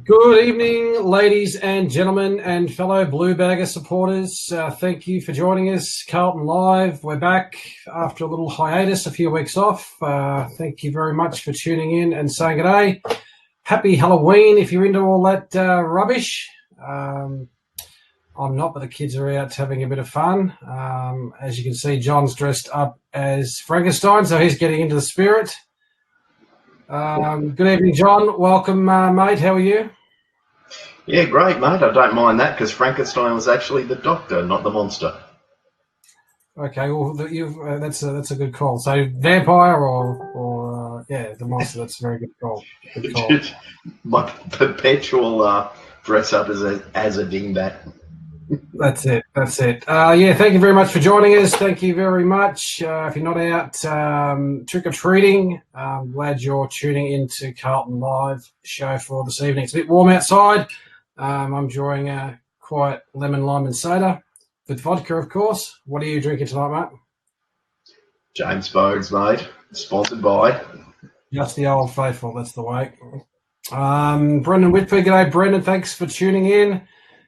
Good evening, ladies and gentlemen and fellow Blue Bagger supporters. Thank you for joining us. Carlton Live. We're back after a little hiatus, a few weeks off. Thank you very much for tuning in and saying good day. Happy Halloween if you're into all that rubbish. I'm not, but the kids are out having a bit of fun. As you can see, John's dressed up as Frankenstein, so he's getting into the spirit. Good evening, John. Welcome, mate. How are you? Yeah, great, mate. I don't mind that because Frankenstein was actually the doctor, not the monster. Okay, well, that's a good call. So vampire or the monster. That's a very good call. Good call. My perpetual dress up as a dingbat. That's it. Thank you very much for joining us. Thank you very much. If you're not out trick-or-treating, I'm glad you're tuning into Carlton Live show for this evening. It's a bit warm outside. I'm enjoying a quiet lemon lime and soda with vodka, of course. What are you drinking tonight, mate? James Bogues, mate. Sponsored by. Just the old faithful. That's the way. Brendan Whitford. G'day, Brendan. Thanks for tuning in.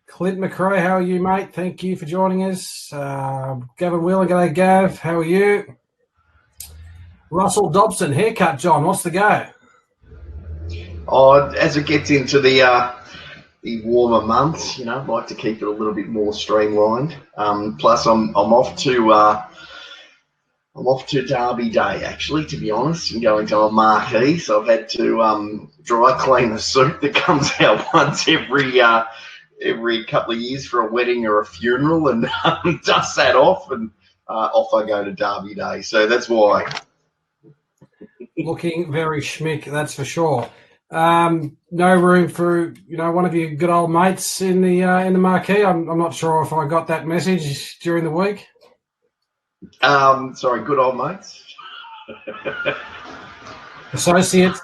Clint McRae, how are you, mate? Thank you for joining us. Gavin Wheeler, g'day, Gav. How are you? Russell Dobson, haircut, John. What's the go? Oh, as it gets into the warmer months, I'd like to keep it a little bit more streamlined. Plus, I'm off to Derby Day, actually, to be honest, and going to a marquee. So I've had to dry clean the suit that comes out once every couple of years for a wedding or a funeral, and dust that off, and off I go to Derby Day. So that's why. Looking very schmick, that's for sure. No room for one of your good old mates in the marquee. I'm not sure if I got that message during the week. Sorry, good old mates. Associates.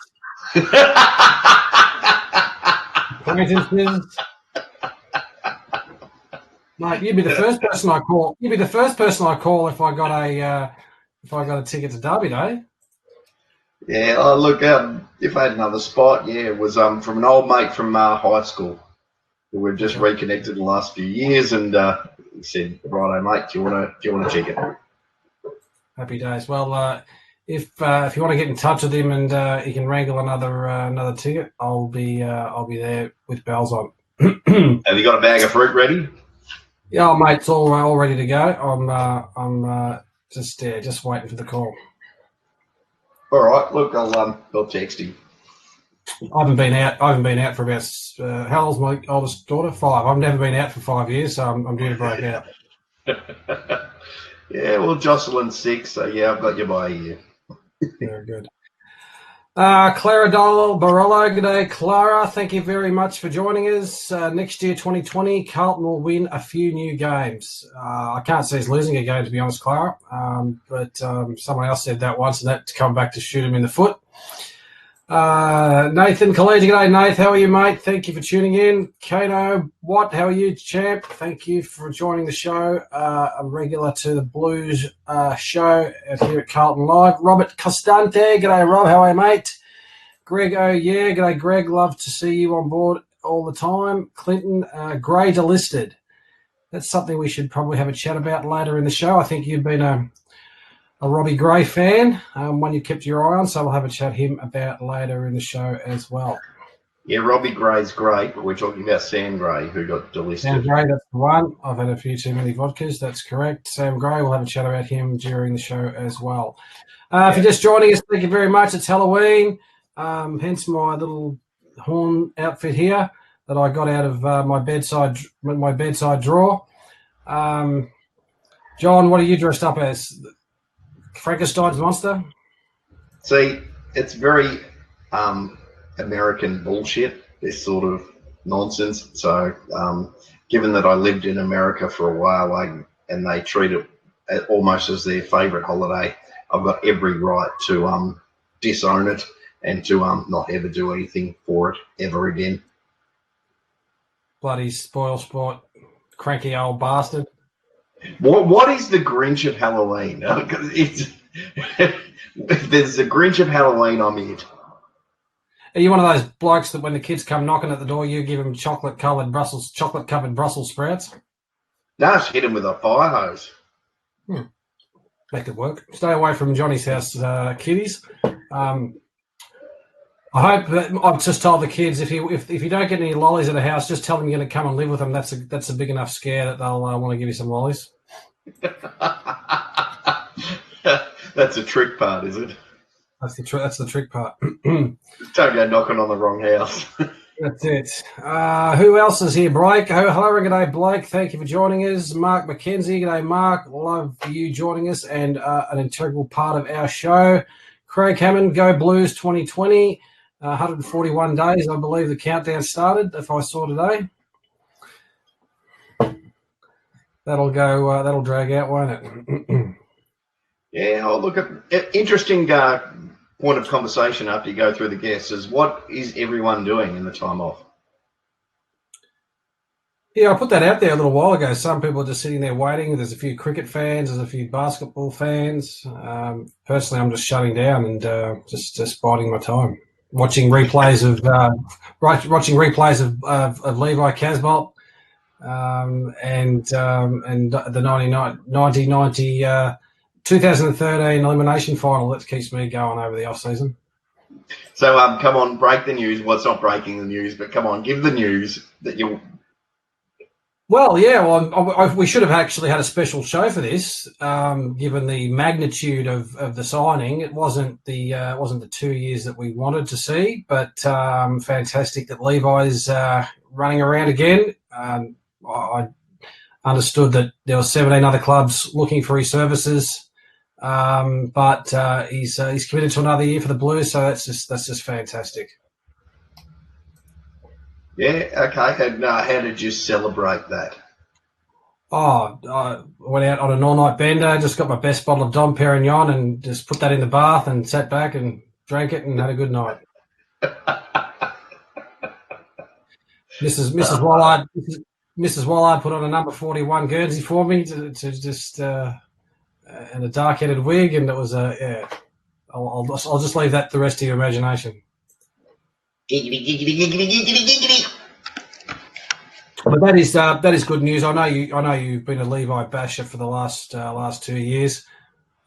Acquaintances. Mate, you'd be the first person I call. You'd be the first person I call if I got a ticket to Derby Day. Yeah, look, if I had another spot, it was from an old mate from high school. We've just reconnected in the last few years, and he said, "Righto, mate, do you want a ticket?" Happy days. Well, if you want to get in touch with him and he can wrangle another ticket, I'll be there with bells on. Have you got a bag of fruit ready? Yeah, mate, it's all ready to go. I'm just waiting for the call. All right, look, I'll text him. I haven't been out for about how old's my oldest daughter? 5. I've never been out for 5 years, so I'm due to break out. Yeah, well, Jocelyn's 6, so yeah, I've got you by a year. Very good. Clara Barolo, good day, Clara. Thank you very much for joining us. Next year, 2020, Carlton will win a few new games. I can't see us losing a game, to be honest, Clara. But someone else said that once, and that to come back to shoot him in the foot. Nathan Collegiate, g'day, Nath. How are you, mate? Thank you for tuning in. Kano Watt, how are you, champ? Thank you for joining the show. A regular to the Blues show here at Carlton Live. Robert Costante, g'day, Rob. How are you, mate? Greg, oh yeah, g'day, Greg. Love to see you on board all the time. Clinton, Grey delisted. That's something we should probably have a chat about later in the show. I think you've been a Robbie Gray fan, one you kept your eye on, so we'll have a chat him about later in the show as well. Yeah, Robbie Gray's great, but we're talking about Sam Gray, who got delisted. Sam Gray, that's the one. I've had a few too many vodkas, that's correct. Sam Gray, we'll have a chat about him during the show as well. If you're just joining us, thank you very much. It's Halloween, hence my little horn outfit here that I got out of my bedside drawer. John, what are you dressed up as? Frankenstein's monster? See, it's very American bullshit, this sort of nonsense. So given that I lived in America for a while and they treat it almost as their favourite holiday, I've got every right to disown it and to not ever do anything for it ever again. Bloody spoil sport, cranky old bastard. What is the Grinch of Halloween? If there's a Grinch of Halloween, I'm it. Are you one of those blokes that when the kids come knocking at the door, you give them chocolate-covered Brussels sprouts? No, just hit him with a fire hose. That could work. Stay away from Johnny's house, kiddies. I hope that I've just told the kids if you don't get any lollies at a house, just tell them you're going to come and live with them. That's a big enough scare that they'll want to give you some lollies. That's a trick part, is it? That's the trick part. Don't go knocking on the wrong house. That's it. Who else is here? Blake. Hello and g'day, Blake. Thank you for joining us. Mark McKenzie. G'day, Mark. Love you joining us and an integral part of our show. Craig Hammond, Go Blues 2020. 141 days, I believe the countdown started, if I saw today. That'll drag out, won't it? Yeah, I'll look at interesting point of conversation after you go through the guests is what is everyone doing in the time off? Yeah, I put that out there a little while ago. Some people are just sitting there waiting. There's a few cricket fans. There's a few basketball fans. Personally, I'm just shutting down and just biding my time. Watching replays of Levi Casboult and the 2013 elimination final. That keeps me going over the off season. So come on, break the news. Well, it's not breaking the news, but come on, give the news that you. Well, yeah. Well, we should have actually had a special show for this, given the magnitude of the signing. It wasn't the 2 years that we wanted to see, but fantastic that Levi's running around again. I understood that there were 17 other clubs looking for his services, but he's committed to another year for the Blues, so that's just fantastic. Yeah, okay. And how did you celebrate that? Oh, I went out on an all-night bender, just got my best bottle of Dom Perignon and just put that in the bath and sat back and drank it and had a good night. Mrs. Wallard put on a number 41 Guernsey for me to just and a dark-headed wig, and it was yeah. I'll just leave that to the rest of your imagination. Giggity, giggity, giggity, giggity, giggity. But that is good news. I know you've been a Levi basher for the last 2 years,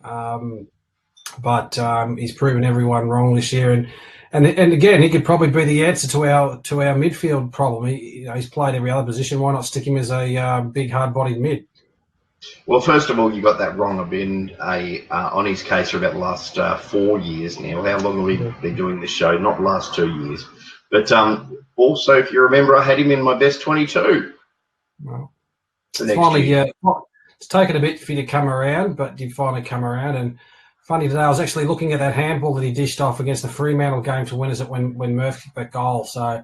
but he's proven everyone wrong this year. And again, he could probably be the answer to our midfield problem. He's played every other position. Why not stick him as a big, hard-bodied mid? Well, first of all, you got that wrong. I've been on his case for about the last 4 years now. How long have we been doing this show? Not the last 2 years. But also, if you remember, I had him in my best 22. Well, it's taken a bit for you to come around, but you finally come around. And funny today, I was actually looking at that handball that he dished off against the Fremantle game to win us it when Murph kicked that goal. So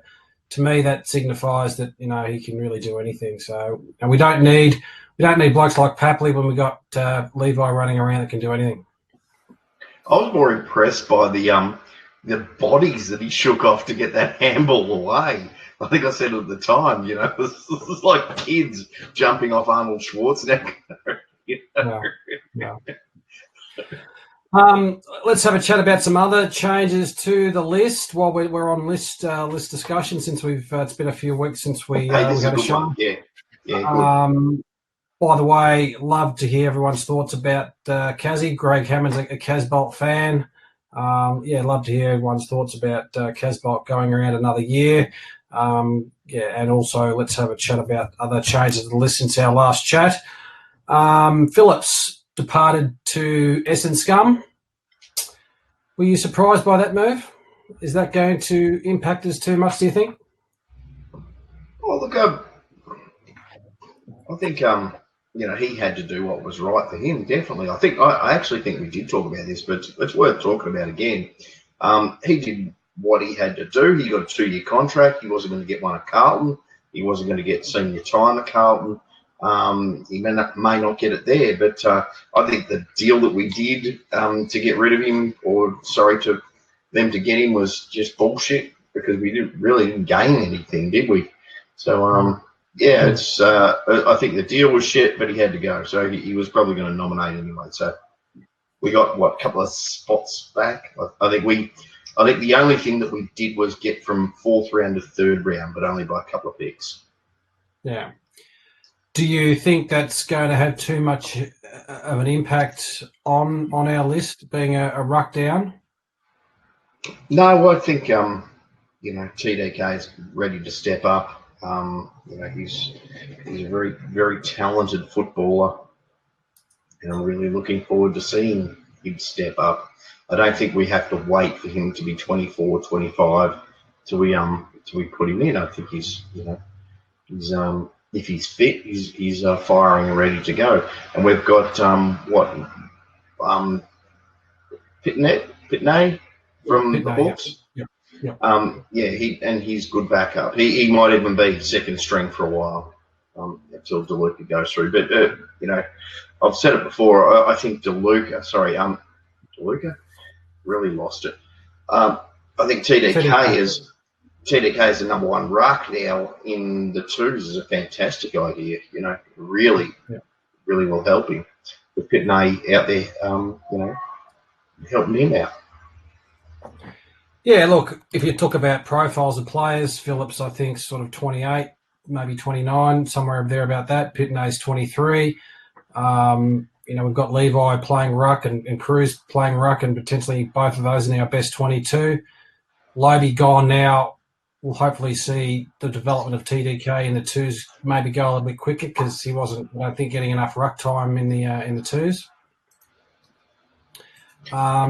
to me, that signifies that he can really do anything. So, and we don't need blokes like Papley when we got Levi running around that can do anything. I was more impressed by the bodies that he shook off to get that handball away. I think I said at the time, it was like kids jumping off Arnold Schwarzenegger. No. Let's have a chat about some other changes to the list while we're on list discussion. Since it's been a few weeks since we had a show. One. Yeah. Good. By the way, love to hear everyone's thoughts about Cassie. Greg Hammond's a Casboult fan. Love to hear everyone's thoughts about Casboult going around another year. And also let's have a chat about other changes to the list since our last chat. Phillips departed to Essendon Scum. Were you surprised by that move? Is that going to impact us too much, do you think? Well, look, I think he had to do what was right for him. Definitely, I actually think we did talk about this, but it's worth talking about again. He did what he had to do. He got a 2-year contract. He wasn't going to get one at Carlton. He wasn't going to get senior time at Carlton. He may not get it there, but I think the deal that we did to get rid of him, to them to get him, was just bullshit because we didn't gain anything, did we? So it's. I think the deal was shit, but he had to go, so he was probably going to nominate anyway. So we got a couple of spots back. I think I think the only thing that we did was get from 4th round to 3rd round, but only by a couple of picks. Yeah. Do you think that's going to have too much of an impact on our list, being a ruck down? No, I think TDK is ready to step up. He's a very, very talented footballer, and I'm really looking forward to seeing him step up. I don't think we have to wait for him to be 24, 25 till we put him in. I think he's if he's fit, he's firing and ready to go. And we've got Pitney from the Hawks. He's good backup. He might even be second string for a while until DeLuca goes through. But I've said it before. I think DeLuca really lost it. I think TDK is the number one ruck now in the twos is a fantastic idea. Really will help him. With Pitney out there, helping him out. Yeah, look, if you talk about profiles of players, Phillips, I think, sort of 28, maybe 29, somewhere there about that. Pitney's 23. We've got Levi playing ruck and Cruz playing ruck, and potentially both of those in our best 22. Lobe gone now. We'll hopefully see the development of TDK in the twos maybe go a little bit quicker because he wasn't, I don't think, getting enough ruck time in the twos. I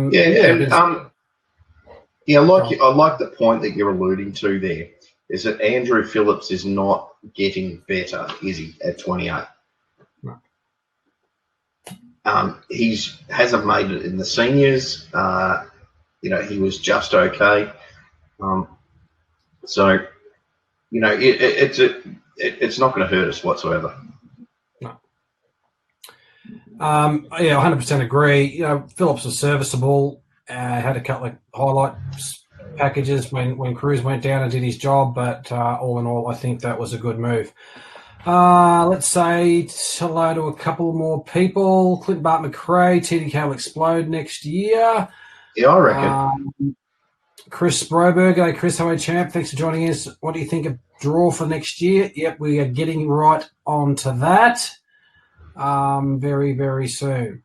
like the point that you're alluding to there, is that Andrew Phillips is not getting better, is he, at 28? No. He hasn't made it in the seniors. He was just okay. It's not going to hurt us whatsoever. No. 100% agree. Phillips was serviceable. Had a couple of highlight packages when Cruz went down and did his job, but all in all, I think that was a good move. Let's say hello to a couple more people. Clint Bart McRae, TDK will explode next year. Yeah, I reckon. Chris Broberg. Hey, Chris, how are you, champ? Thanks for joining us. What do you think of draw for next year? Yep, we are getting right onto that very, very soon.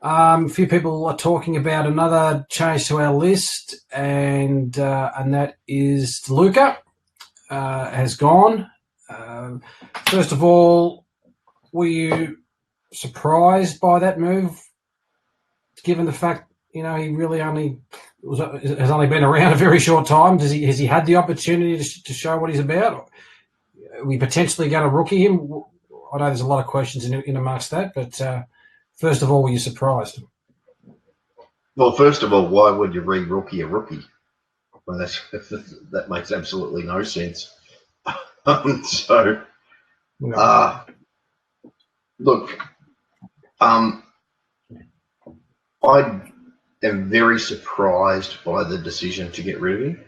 A few people are talking about another change to our list, and that is DeLuca has gone. First of all, were you surprised by that move, given the fact he really has only been around a very short time? Has he had the opportunity to show what he's about? Are we potentially going to rookie him? I know there's a lot of questions in amongst that, but first of all, were you surprised? Well, first of all, why would you re-rookie a rookie? Well, that makes absolutely no sense. Look, I am very surprised by the decision to get rid of him.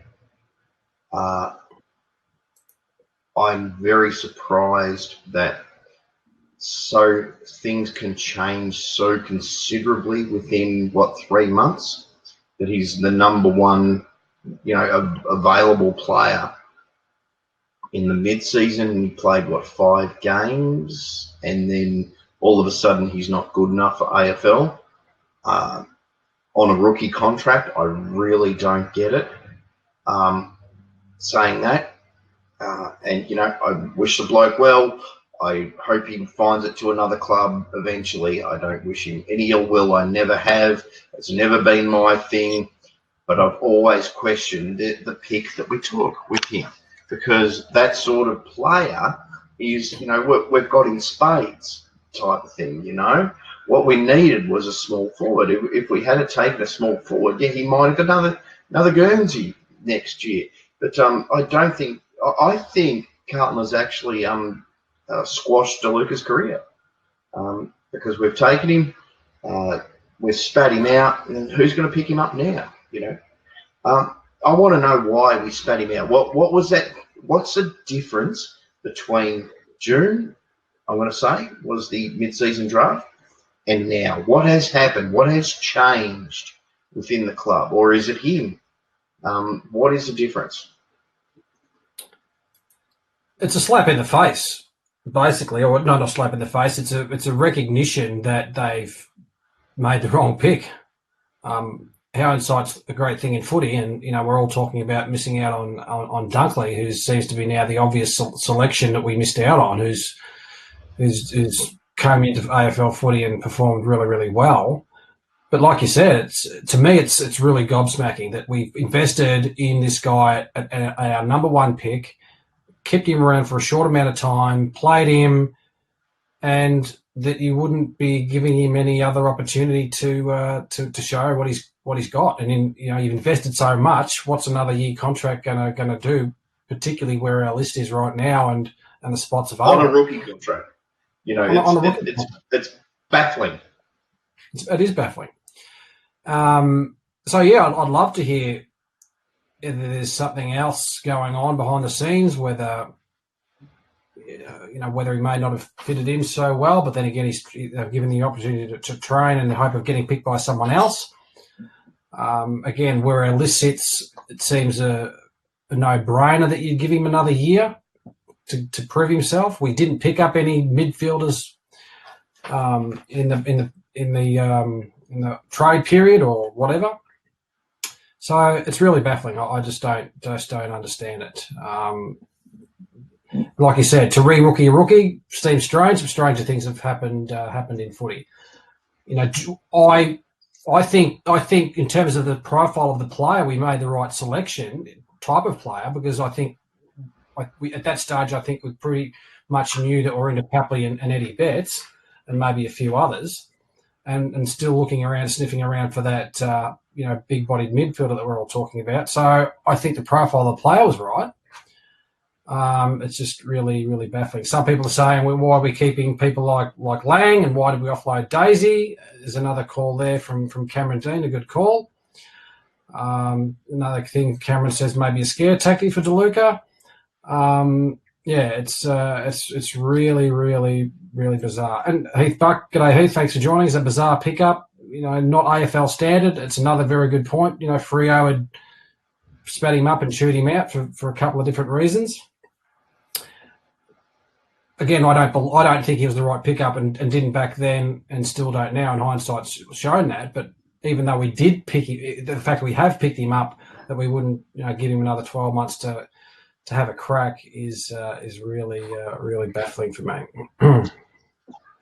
I'm very surprised that things can change so considerably within 3 months, that he's the number one, available player in the mid-season. He played 5 games, and then all of a sudden he's not good enough for AFL on a rookie contract. I really don't get it. Saying that, I wish the bloke well. I hope he finds it to another club eventually. I don't wish him any ill will. I never have. It's never been my thing. But I've always questioned the pick that we took with him, because that sort of player is, we've got in spades type of thing, What we needed was a small forward. If we had taken a small forward, he might have got another Guernsey next year. But I think Carlton has actually squashed DeLuca's career, because we've taken him, we've spat him out, and who's going to pick him up now? I want to know why we spat him out. What was that? What's the difference between June, I want to say, was the mid-season draft, and now? What has happened? What has changed within the club? Or is it him? What is the difference? It's a slap in the face, basically, or not a slap in the face. It's a recognition that they've made the wrong pick. Hindsight's a great thing in footy, and we're all talking about missing out on Dunkley, who seems to be now the obvious selection that we missed out on, who's come into AFL footy and performed really, really well. But like you said, to me, it's really gobsmacking that we've invested in this guy at our number one pick, kept him around for a short amount of time, played him, and that you wouldn't be giving him any other opportunity to show what he's got. And you've invested so much. What's another year contract gonna do? Particularly where our list is right now and the spots available on a rookie contract. It's baffling. It is baffling. So yeah, I'd love to hear if there's something else going on behind the scenes, whether whether he may not have fitted in so well, but then again, he's given the opportunity to train in the hope of getting picked by someone else. Again, where our list sits, it seems a no-brainer that you'd give him another year to prove himself. We didn't pick up any midfielders in the trade period or whatever. So it's really baffling. I just don't understand it. Like you said, to re-rookie a rookie seems strange. Some stranger things have happened in footy. I think in terms of the profile of the player, we made the right selection, type of player, because I think at that stage, I think we pretty much knew that we're into Papley and Eddie Betts and maybe a few others, and still looking around, sniffing around for that big-bodied midfielder that we're all talking about. So I think the profile of the player was right. It's just really, really baffling. Some people are saying, well, why are we keeping people like Lang, and why did we offload Daisy? There's another call there from Cameron Dean, a good call. Another thing Cameron says, maybe a scare tactic for DeLuca. It's really, really, really bizarre. And Heath Buck, g'day Heath, thanks for joining. It's a bizarre pickup, not AFL standard. It's another very good point. Freo had spat him up and chewed him out for a couple of different reasons. Again, I don't think he was the right pickup and didn't back then and still don't now, and hindsight's shown that. But even though we did pick him, the fact that we have picked him up, that we wouldn't give him another 12 months to have a crack is really, really baffling for me.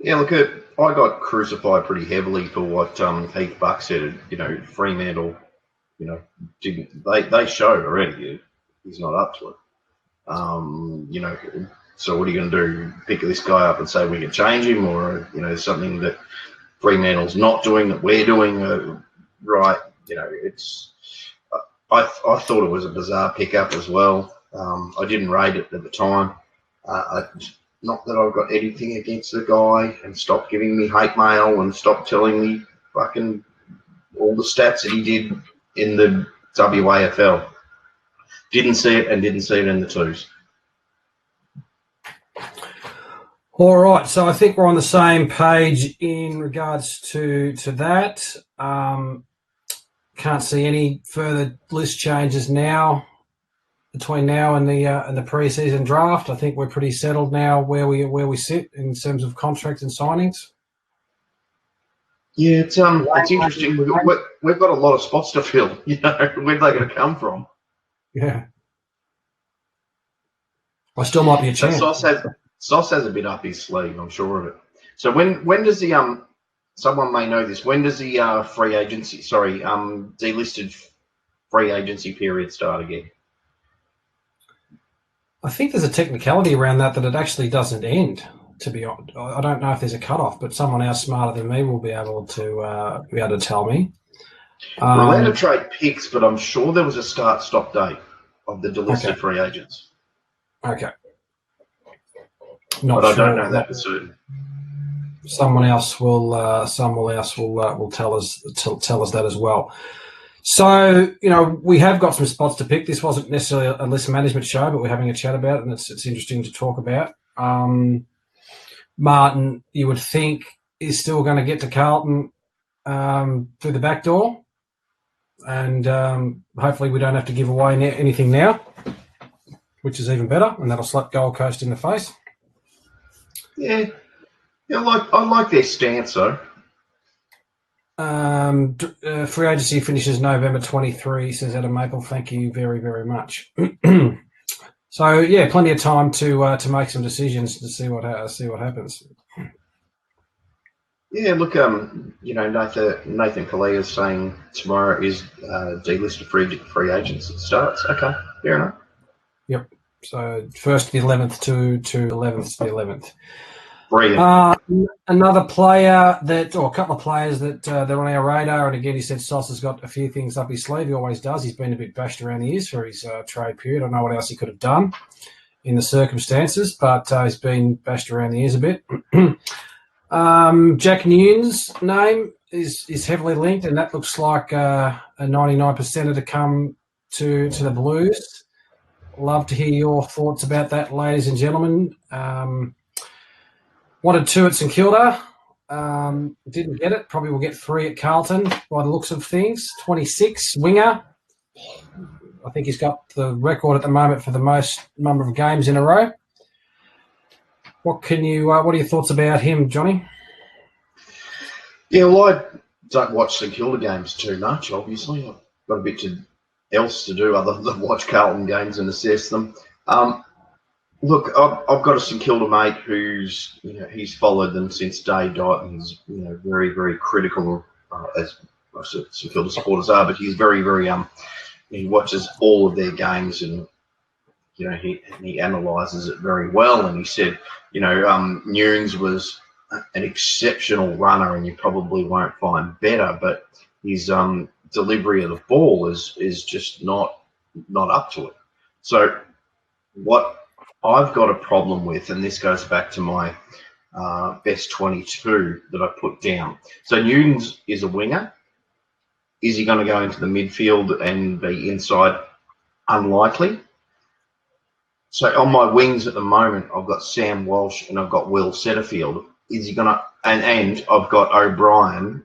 Yeah, look, I got crucified pretty heavily for what Heath Buck said. Fremantle, didn't they showed already he's not up to it. So what are you going to do? Pick this guy up and say we can change him, or something that Fremantle's not doing that we're doing right? It's. I thought it was a bizarre pickup as well. I didn't rate it at the time. Not that I've got anything against the guy, and stop giving me hate mail and stop telling me fucking all the stats that he did in the WAFL. Didn't see it and didn't see it in the twos. All right, so I think we're on the same page in regards to that. Can't see any further list changes now between now and the pre-season draft. I think we're pretty settled now where we sit in terms of contracts and signings. Yeah, it's interesting. We've got a lot of spots to fill. Where's they going to come from? Yeah, I still might be a chance. Sauce has a bit up his sleeve, I'm sure of it. So when does the someone may know this, when does the delisted free agency period start again? I think there's a technicality around that it actually doesn't end, to be honest. I don't know if there's a cutoff, but someone else smarter than me will be able to tell me. We're allowed to trade picks, but I'm sure there was a start-stop date of the delisted free agents. Okay. But I don't know that for certain. Someone else will tell us that as well. So we have got some spots to pick. This wasn't necessarily a list management show, but we're having a chat about it, and it's interesting to talk about. Martin, you would think, is still going to get to Carlton through the back door. and hopefully we don't have to give away anything now, which is even better, and that'll slap Gold Coast in the face. Yeah, I like their stance though. Free agency finishes November 23, says Adam Maple. Thank you very, very much. So yeah, plenty of time to make some decisions to see what happens. Yeah, look, Nathan Kalia is saying tomorrow is delisted free agents. It starts. Okay, fair enough. Yep. So first to the 11th to 11th to the 11th. Brilliant. Another player or a couple of players that they're on our radar, and again, he said Sauce has got a few things up his sleeve. He always does. He's been a bit bashed around the ears for his trade period. I don't know what else he could have done in the circumstances, but he's been bashed around the ears a bit. Jack Newnes' name is heavily linked, and that looks like a 99% to come to the Blues. Love to hear your thoughts about that, ladies and gentlemen. Wanted 2 at St Kilda. Didn't get it. Probably will get 3 at Carlton by the looks of things. 26, winger. I think he's got the record at the moment for the most number of games in a row. What are your thoughts about him, Johnny? Yeah, well, I don't watch St Kilda games too much, obviously. I've got a bit else to do other than watch Carlton games and assess them. Look, I've got a St Kilda mate who's, he's followed them since day dot, and he's, very, very critical, as most of St Kilda supporters are, but he's very, very, he watches all of their games, and, he analyses it very well, and he said, Newnes was an exceptional runner, and you probably won't find better, but his delivery of the ball is just not up to it. So what I've got a problem with, and this goes back to my best 22 that I put down. So Newnes is a winger. Is he going to go into the midfield and be inside? Unlikely. So on my wings at the moment, I've got Sam Walsh and I've got Will Setterfield. Is he going to? And I've got O'Brien,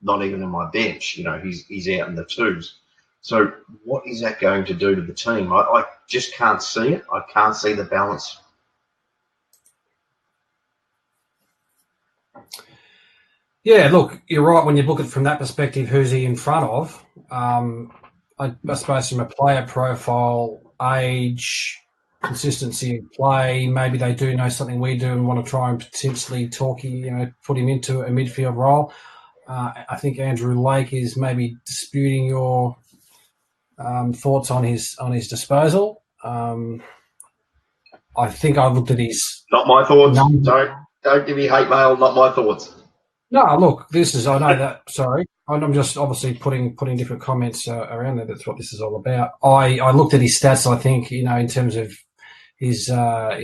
not even on my bench. He's out in the twos. So what is that going to do to the team? I just can't see it. I can't see the balance. Yeah, look, you're right when you look at it from that perspective. Who's he in front of? I suppose from a player profile, age, consistency of play, maybe they do know something we do and want to try and potentially put him into a midfield role. I think Andrew Lake is maybe disputing your thoughts on his disposal. I think I looked at his. Not my thoughts. Don't give me hate mail. Not my thoughts. No, look, I know that. Sorry, I'm just obviously putting different comments around there. That's what this is all about. I looked at his stats. I think in terms of his ball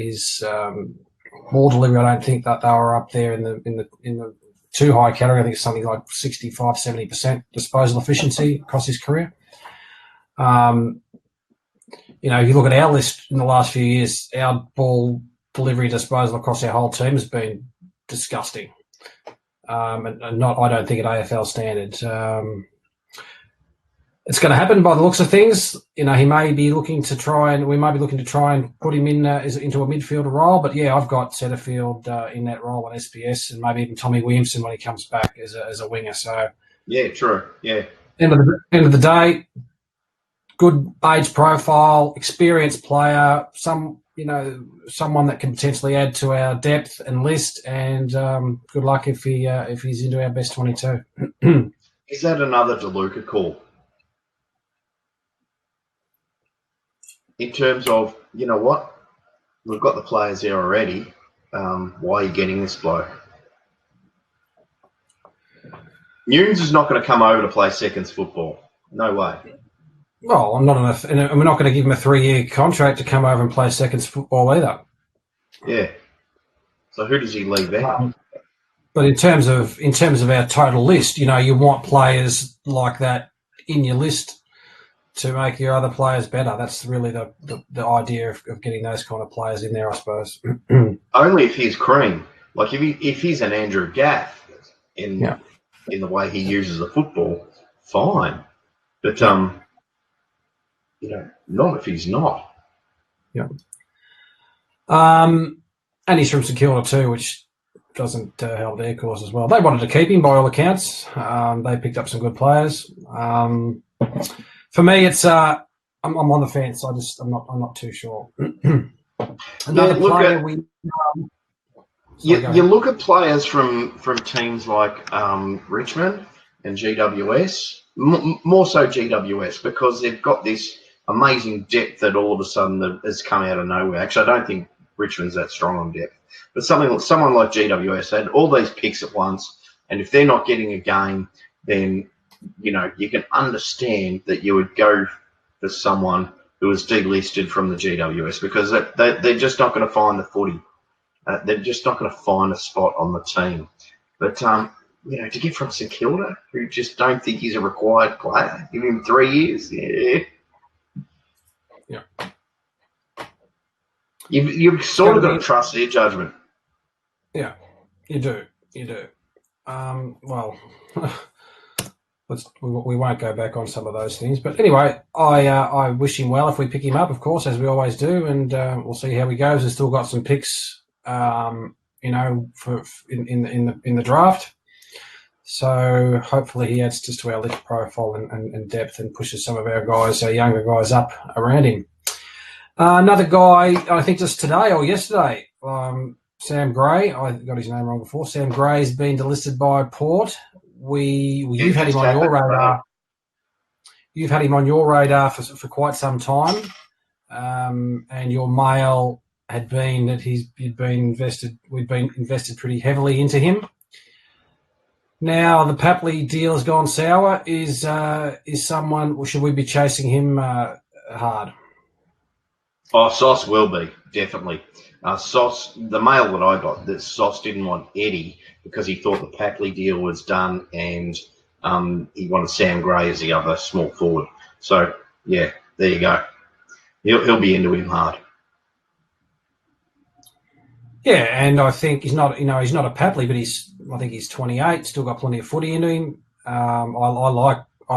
delivery, I don't think that they were up there in the too high category. I think it's something like 65-70% disposal efficiency across his career. If you look at our list in the last few years, our ball delivery disposal across our whole team has been disgusting. And not, I don't think, at AFL standards. It's going to happen by the looks of things. He may be looking to try and put him into a midfielder role. But yeah, I've got Setterfield in that role at SPS, and maybe even Tommy Williamson when he comes back as a winger. So yeah, true. Yeah. End of the day, good age profile, experienced player, someone that can potentially add to our depth and list. And good luck if he's into our best 22. Is that another DeLuca call? In terms of, what? We've got the players there already. Why are you getting this bloke? Newnes is not going to come over to play seconds football. No way. Well, I'm not enough, and we're not going to give him a 3-year contract to come over and play seconds football either. Yeah. So who does he leave out? But in terms of our total list, you want players like that in your list to make your other players better. That's really the idea of getting those kind of players in there, I suppose. Only if he's cream. Like if he's an Andrew Gaff in the way he uses the football, fine. But not if he's not. Yeah. And he's from St Kilda too, which doesn't help their cause as well. They wanted to keep him by all accounts. They picked up some good players. For me, it's I'm on the fence. I'm not too sure. Another player you look at players from teams like Richmond and GWS, more so GWS, because they've got this amazing depth that all of a sudden has come out of nowhere. Actually, I don't think Richmond's that strong on depth, but someone like GWS had all these picks at once, and if they're not getting a game, then you can understand that you would go for someone who was delisted from the GWS, because they're just not going to find the footy. They're just not going to find a spot on the team. But, to get from St Kilda, who just don't think he's a required player, give him 3 years, yeah. You've sort of got to trust their judgment. Yeah, you do. Well, we won't go back on some of those things. But anyway, I wish him well if we pick him up, of course, as we always do, and we'll see how he goes. We've still got some picks, for in the draft. So hopefully he adds just to our list profile and depth and pushes some of our guys, our younger guys, up around him. Another guy, I think just today or yesterday, Sam Gray. I got his name wrong before. Sam Gray's been delisted by Port. You've had him on your radar. You've had him on your radar for quite some time, and your mail had been that we'd been invested pretty heavily into him. Now the Papley deal has gone sour. Is someone, or should we be chasing him hard? Oh, Sauce will be, definitely. Sauce, the mail that I got, that Sauce didn't want Eddie because he thought the Papley deal was done, and he wanted Sam Gray as the other small forward. So, yeah, there you go. He'll be into him hard. Yeah, and I think he's not a Papley, but I think he's 28, still got plenty of footy into him. I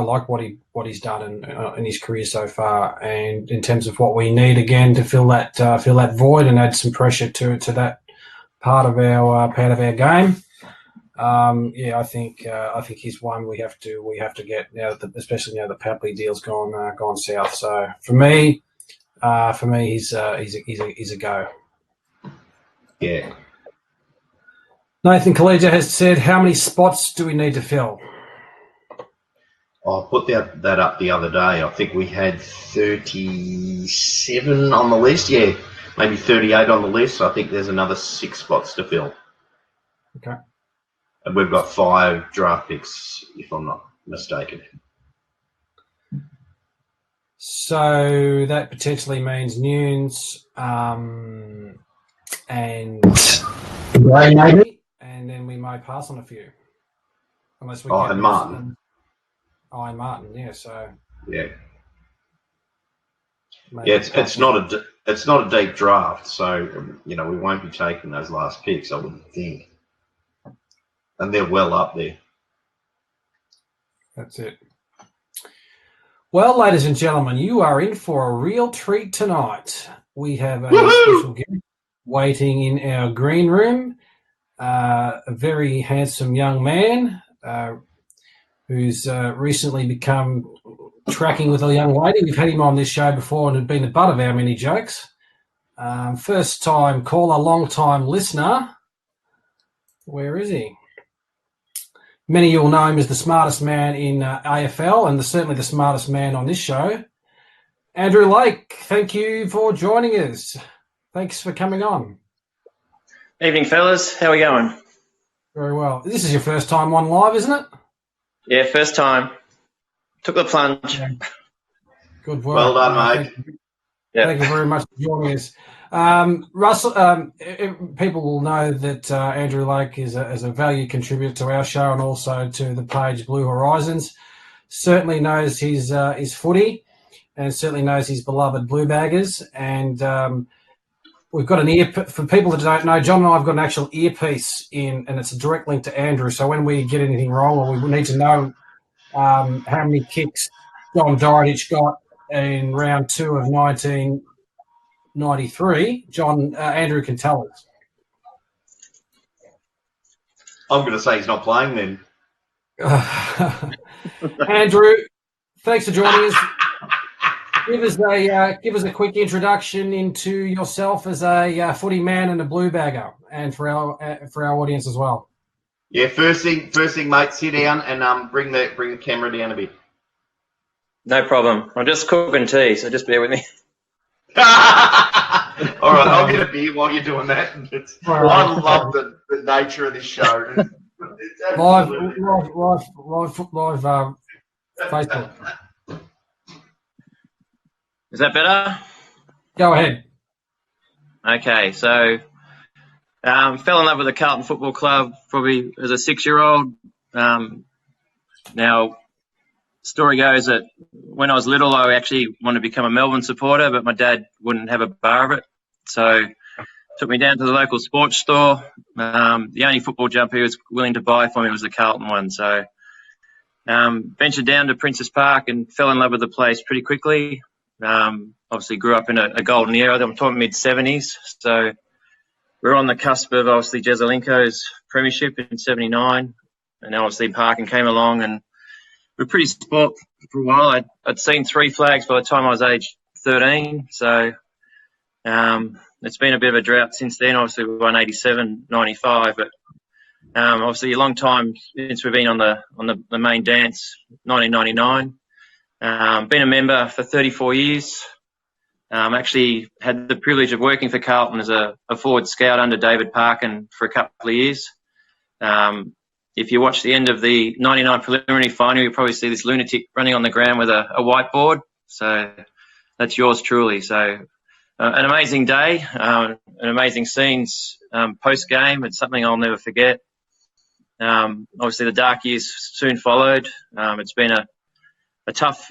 like what he's done in his career so far, and in terms of what we need again to fill that void and add some pressure to that part of our game. I think he's one we have to get now, especially now the Papley deal's gone south. So for me, he's a go. Yeah. Nathan Collegia has said, how many spots do we need to fill? I put that up the other day. I think we had 37 on the list. Yeah, maybe 38 on the list. I think there's another 6 spots to fill. Okay. And we've got 5 draft picks, if I'm not mistaken. So that potentially means Nunes and Gray maybe, and then we may pass on a few. Unless we and Martin. And Martin, yeah. So yeah, it's not a deep draft, so we won't be taking those last picks, I wouldn't think, and they're well up there. That's it. Well, ladies and gentlemen, you are in for a real treat tonight. We have a special guest waiting in our green room, a very handsome young man. Who's recently become tracking with a young lady. We've had him on this show before and had been the butt of our mini jokes. First time caller, long time listener. Where is he? Many of you will know him as the smartest man in AFL and certainly the smartest man on this show. Andrew Lake, thank you for joining us. Thanks for coming on. Evening, fellas. How are we going? Very well. This is your first time on live, isn't it? Yeah, first time. Took the plunge. Good work. Well done, mate. Thank you very much for joining us. Russell, people will know that Andrew Lake is a valued contributor to our show and also to the page Blue Horizons. Certainly knows his footy and certainly knows his beloved Blue Baggers. And we've got for people that don't know, John and I have got an actual earpiece in, and it's a direct link to Andrew. So when we get anything wrong or we need to know how many kicks John Dorotich got in round 2 of 1993, Andrew can tell us. I'm going to say he's not playing then. Andrew, thanks for joining us. Give us a quick introduction into yourself as a footy man and a blue bagger, and for our audience as well. Yeah, first thing, mate, sit down and bring the camera down a bit. No problem. I'm just cooking tea, so just bear with me. All right, I'll get a beer while you're doing that. I love the nature of this show. It's live Facebook. Is that better? Go ahead. Okay, so fell in love with the Carlton Football Club probably as a 6-year-old. Now, story goes that when I was little, I actually wanted to become a Melbourne supporter, but my dad wouldn't have a bar of it. So took me down to the local sports store. The only football jumper he was willing to buy for me was the Carlton one. So ventured down to Princess Park and fell in love with the place pretty quickly. Obviously grew up in a golden era. I'm talking mid-70s. So we're on the cusp of obviously Jesaulenko's premiership in 79. And obviously Parkin came along and we're pretty sport for a while. I'd seen 3 flags by the time I was age 13. So it's been a bit of a drought since then. Obviously we won 87, 95, but obviously a long time since we've been on the main dance, 1999. Been a member for 34 years. Actually had the privilege of working for Carlton as a forward scout under David Parkin for a couple of years. If you watch the end of the 99 preliminary final, you'll probably see this lunatic running on the ground with a whiteboard. So that's yours truly. So an amazing day, an amazing scenes post-game. It's something I'll never forget. Obviously, the dark years soon followed. It's been a tough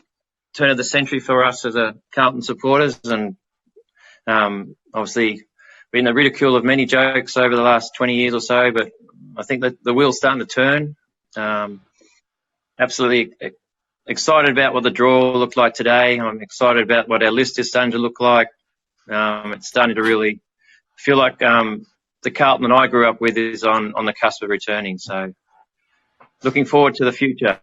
turn of the century for us as a Carlton supporters, and obviously been the ridicule of many jokes over the last 20 years or so, but I think that the wheel's starting to turn. Absolutely excited about what the draw looked like today. I'm excited about what our list is starting to look like. It's starting to really feel like the Carlton that I grew up with is on the cusp of returning. So looking forward to the future.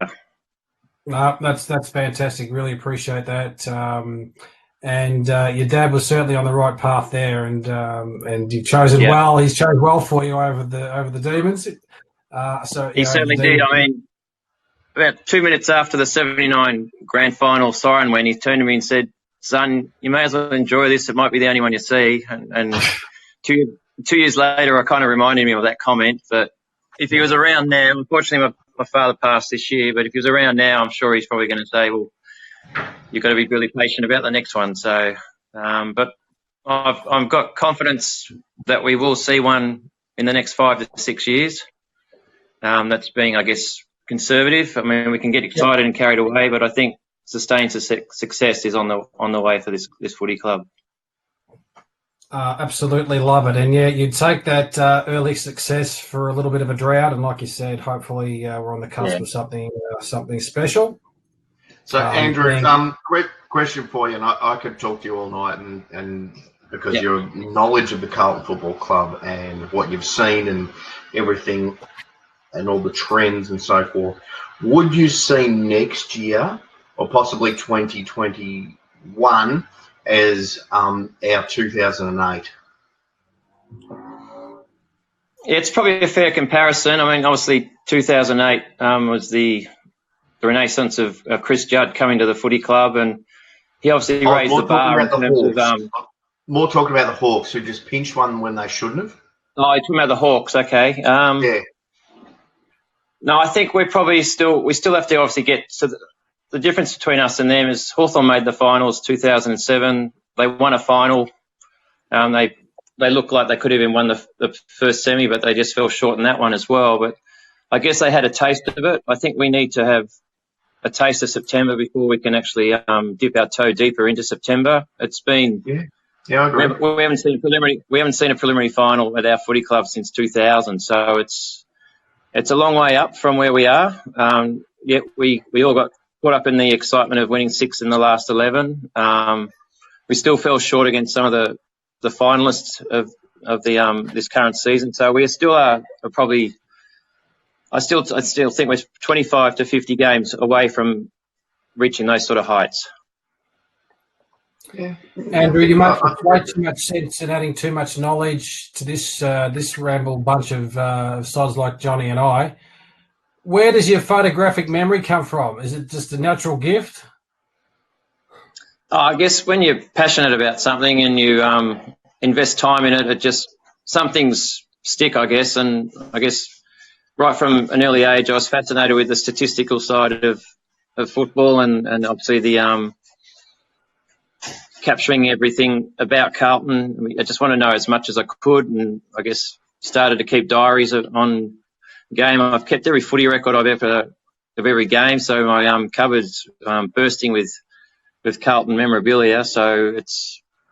That's fantastic. Really appreciate that. And your dad was certainly on the right path there, and you've chosen well. He's chosen well for you over the Demons. So he certainly did. I mean, about 2 minutes after the 79 grand final siren went, he turned to me and said, "Son, you may as well enjoy this. It might be the only one you see." And 2 years later, I kind of reminded him of that comment. But if he was around now, unfortunately, my father passed this year, but if he was around now, I'm sure he's probably going to say, "Well, you've got to be really patient about the next one." So, but I've got confidence that we will see one in the next 5 to 6 years. That's being, I guess, conservative. I mean, we can get excited and carried away, but I think sustained success is on the way for this footy club. Absolutely love it. And you'd take that early success for a little bit of a drought, and like you said, hopefully we're on the cusp of something special. So Andrew, quick question for you, and I could talk to you all night, and because your knowledge of the Carlton Football Club and what you've seen and everything and all the trends and so forth, would you see next year or possibly 2021 as our 2008? It's probably a fair comparison. I mean, obviously 2008 was the renaissance of Chris Judd coming to the footy club, and he obviously raised the bar in terms of more talking about the Hawks, who just pinched one when they shouldn't have. Oh, you're talking about the Hawks, okay. Yeah. No, I think we still have to obviously get to the difference between us and them is Hawthorn made the finals 2007. They won a final. They looked like they could have even won the first semi, but they just fell short in that one as well. But I guess they had a taste of it. I think we need to have a taste of September before we can actually dip our toe deeper into September. It's been I agree. We haven't seen a preliminary final at our footy club since 2000. So it's a long way up from where we are. Yet we all got caught up in the excitement of winning 6 in the last 11. We still fell short against some of the finalists of the this current season. So we still are probably. I still think we're 25 to 50 games away from reaching those sort of heights. Yeah. Andrew, you might have way too much sense and adding too much knowledge to this ramble bunch of sods like Johnny and I. Where does your photographic memory come from? Is it just a natural gift? I guess when you're passionate about something and you invest time in it, some things stick, I guess. And I guess right from an early age, I was fascinated with the statistical side of football and obviously the capturing everything about Carlton. I just want to know as much as I could, and I guess started to keep diaries on game. I've kept every footy record I've ever of every game, so my cupboard's bursting with Carlton memorabilia. So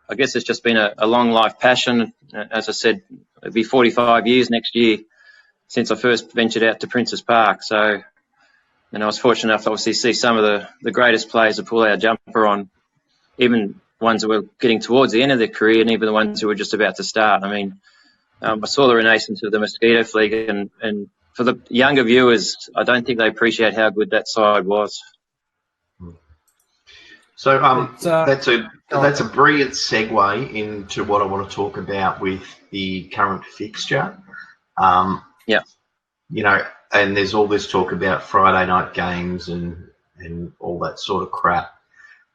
I guess it's just been a long life passion. As I said, it'll be 45 years next year since I first ventured out to Princes Park. So, and I was fortunate enough to obviously see some of the greatest players to pull our jumper on, even ones that were getting towards the end of their career and even the ones who were just about to start. I mean, I saw the renaissance of the Mosquito Fleet, and for the younger viewers, I don't think they appreciate how good that side was. So that's a brilliant segue into what I want to talk about with the current fixture. Yeah. You know, and there's all this talk about Friday night games and all that sort of crap.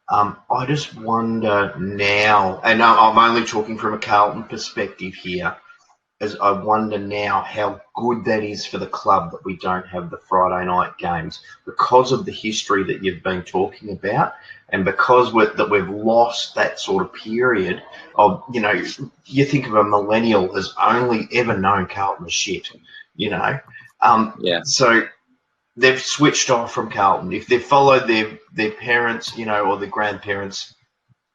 I just wonder now, and I'm only talking from a Carlton perspective here, as I wonder now how good that is for the club that we don't have the Friday night games because of the history that you've been talking about, and because we've lost that sort of period of, you know, you think of a millennial as only ever known Carlton as shit, you know. So they've switched off from Carlton. If they've followed their parents, you know, or their grandparents,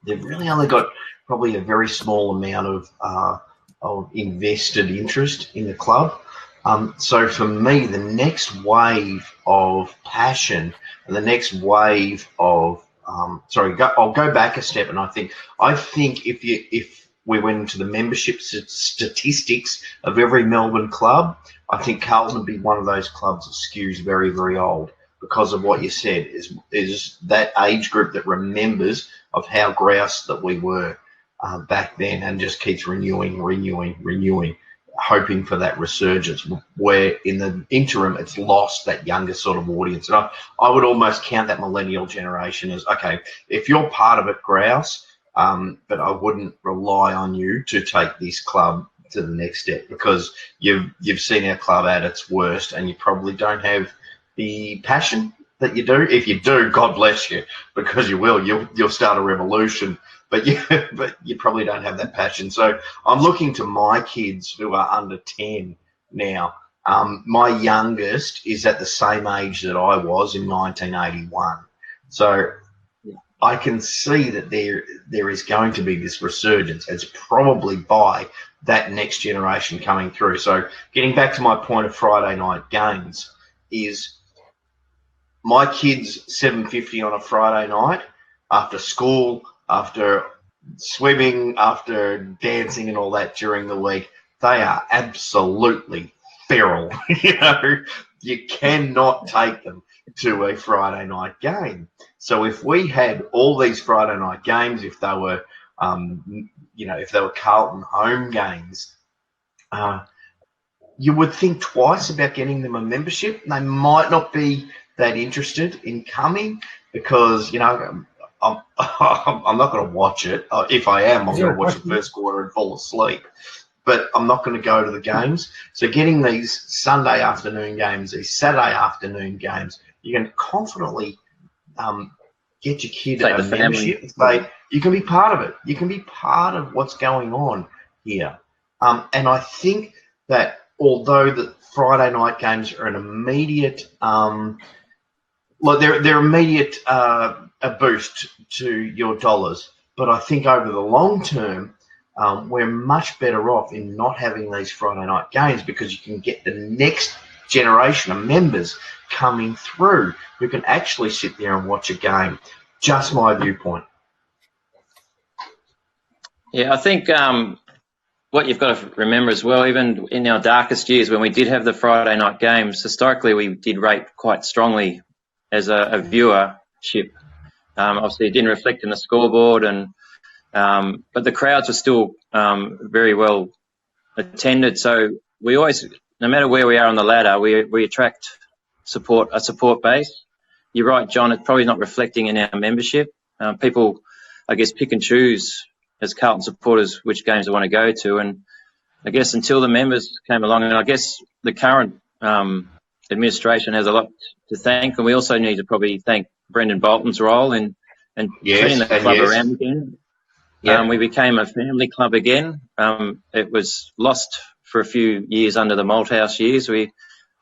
they've really only got probably a very small amount of invested interest in the club. So for me, the next wave of passion and the next wave of I'll go back a step, and I think if we went into the membership statistics of every Melbourne club, I think Carlton would be one of those clubs that skews very, very old because of what you said, is that age group that remembers of how grouse that we were back then, and just keeps renewing, hoping for that resurgence, where in the interim it's lost that younger sort of audience. And I would almost count that millennial generation as, okay, if you're part of it, grouse, but I wouldn't rely on you to take this club to the next step, because you've seen our club at its worst, and you probably don't have the passion that you do. If you do, God bless you, because you will. You'll start a revolution, but you probably don't have that passion. So I'm looking to my kids who are under 10 now. My youngest is at the same age that I was in 1981. So I can see that there is going to be this resurgence. It's probably by that next generation coming through. So getting back to my point of Friday night games, is my kids 7:50 on a Friday night after school, after swimming, after dancing and all that during the week, they are absolutely feral. You know, you cannot take them to a Friday night game. So if we had all these Friday night games, if they were, if they were Carlton home games, you would think twice about getting them a membership. They might not be that interested in coming because, you know, I'm not going to watch it. If I am, I'm going to watch the first quarter and fall asleep. But I'm not going to go to the games. So getting these Sunday afternoon games, these Saturday afternoon games, you can confidently get your kid a membership and say, you can be part of it. You can be part of what's going on here. And I think that although the Friday night games are an immediate, they're immediate a boost to your dollars, but I think over the long term, we're much better off in not having these Friday night games, because you can get the next generation of members coming through who can actually sit there and watch a game. Just my viewpoint. Yeah, I think what you've got to remember as well, even in our darkest years when we did have the Friday night games, historically we did rate quite strongly as a viewership. Obviously, it didn't reflect in the scoreboard, but the crowds were still very well attended. So we always, no matter where we are on the ladder, we attract a support base. You're right, John, it's probably not reflecting in our membership. People, I guess, pick and choose as Carlton supporters which games they want to go to. And I guess until the members came along, and I guess the current administration has a lot to thank. And we also need to probably thank Brendan Bolton's role in turning the club around again. Yep. We became a family club again. It was lost for a few years under the Malthouse years. We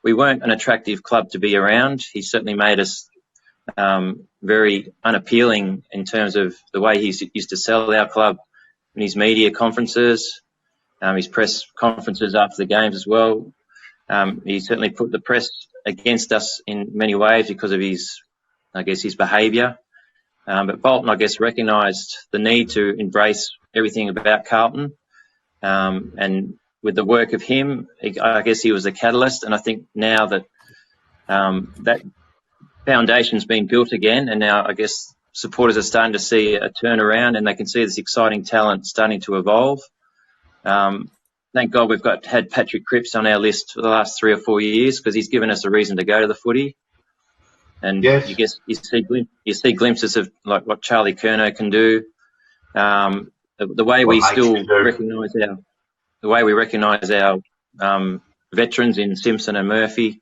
weren't an attractive club to be around. He certainly made us very unappealing in terms of the way he used to sell our club in his media conferences, his press conferences after the games as well. He certainly put the press against us in many ways because of his behaviour. But Bolton, I guess, recognised the need to embrace everything about Carlton. And with the work of him, I guess he was a catalyst. And I think now that that foundation's been built again, and now I guess supporters are starting to see a turnaround and they can see this exciting talent starting to evolve. Thank God we've had Patrick Cripps on our list for the last 3 or 4 years because he's given us a reason to go to the footy. And yes. you see glimpses of like what Charlie Curnow can do. The way we still recognise our veterans in Simpson and Murphy.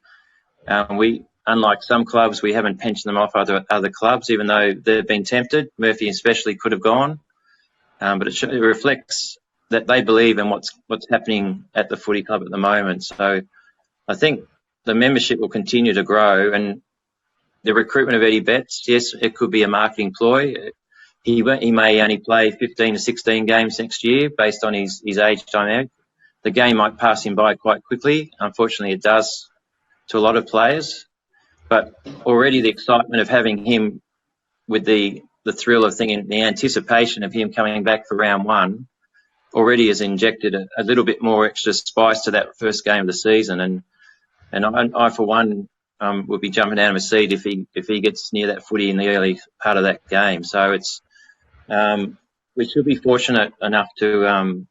We, unlike some clubs, we haven't pensioned them off other clubs, even though they've been tempted. Murphy especially could have gone, but it reflects that they believe in what's happening at the footy club at the moment. So I think the membership will continue to grow, and the recruitment of Eddie Betts, yes, it could be a marketing ploy. He may only play 15 to 16 games next year based on his age dynamic. The game might pass him by quite quickly. Unfortunately, it does to a lot of players. But already the excitement of having him with the thrill of thinking, the anticipation of him coming back for round one already has injected a little bit more extra spice to that first game of the season. And I for one, would be jumping out of my seat if he gets near that footy in the early part of that game. So it's we should be fortunate enough to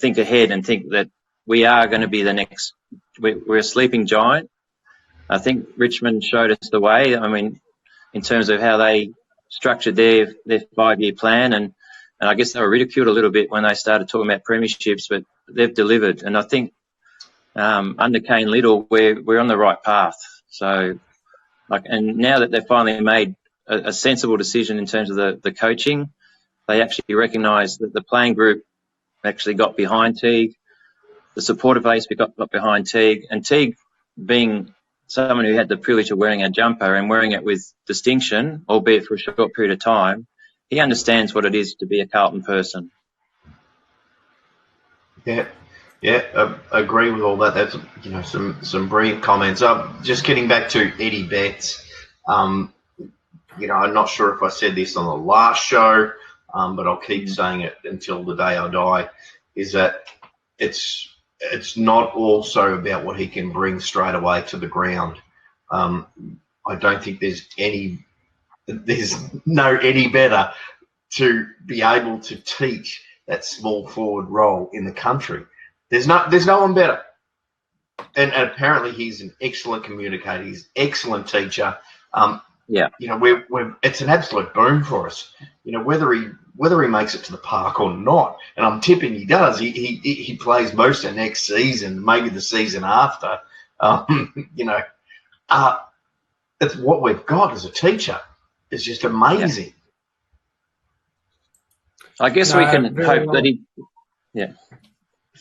think ahead and think that we are going to be the next. We're a sleeping giant. I think Richmond showed us the way. I mean, in terms of how they structured their 5-year plan, and I guess they were ridiculed a little bit when they started talking about premierships, but they've delivered. And I think under Kane Little, we're on the right path. So, and now that they've finally made a sensible decision in terms of the coaching, they actually recognise that the playing group actually got behind Teague, the supporter base got behind Teague, and Teague being someone who had the privilege of wearing a jumper and wearing it with distinction, albeit for a short period of time, he understands what it is to be a Carlton person. Yeah, I agree with all that. That's some brilliant comments. Just getting back to Eddie Betts, I'm not sure if I said this on the last show, but I'll keep saying it until the day I die. Is that it's not also about what he can bring straight away to the ground. I don't think there's no Eddie better to be able to teach that small forward role in the country. There's no one better. And apparently he's an excellent communicator. He's an excellent teacher. It's an absolute boom for us. Whether he makes it to the park or not, and I'm tipping he does. He plays most of next season, maybe the season after. It's what we've got as a teacher. It's just amazing. Yeah. I guess we can hope that he. Yeah.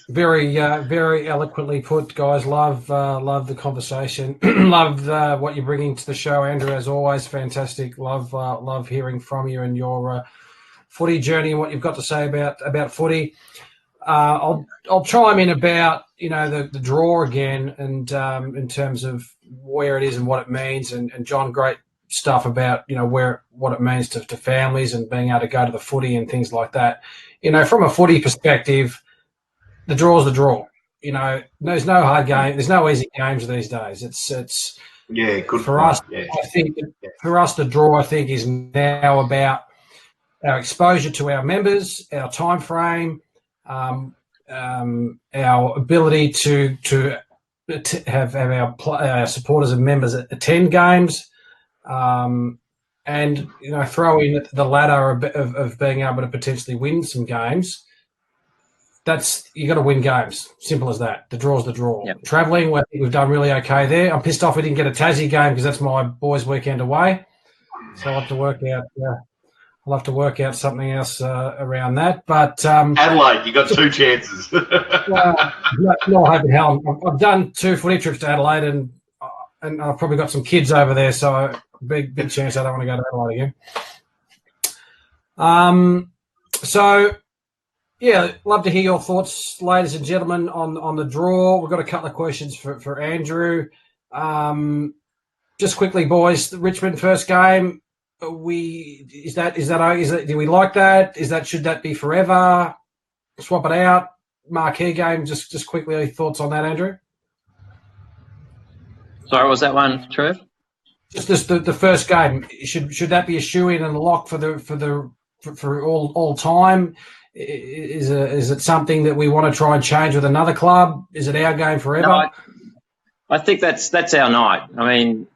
Very, very eloquently put, guys. Love the conversation. Love what you're bringing to the show, Andrew. As always, fantastic. Love hearing from you and your footy journey and what you've got to say about footy. I'll chime in about the draw again, and in terms of where it is and what it means, and John, great stuff about what it means to families and being able to go to the footy and things like that. From a footy perspective, the draw's the draw. There's no hard game. There's no easy games these days. It's good for point. us. Yeah. I think for us, the draw, I think, is now about our exposure to our members, our time frame, our ability to have our supporters and members attend games, and throw in the ladder of being able to potentially win some games. You got to win games. Simple as that. The draw's the draw. Yep. Travelling, I think we've done really okay there. I'm pissed off we didn't get a Tassie game because that's my boys' weekend away. So I'll have to work out. I'll have to work out something else around that. But Adelaide, you got 2 chances. No hope in hell. I've done 2 footy trips to Adelaide, and I've probably got some kids over there, so big chance I don't want to go to Adelaide again. So. Yeah, love to hear your thoughts, ladies and gentlemen, on the draw. We've got a couple of questions for Andrew. Just quickly, boys, the Richmond first game. Do we like that? Should that be forever? Swap it out. Marquee game. Just quickly, thoughts on that, Andrew? Sorry, what was that one, Trev? Just the first game. Should that be a shoe-in and a lock for all time? Is it something that we want to try and change with another club? Is it our game forever? No, I think that's our night. I mean,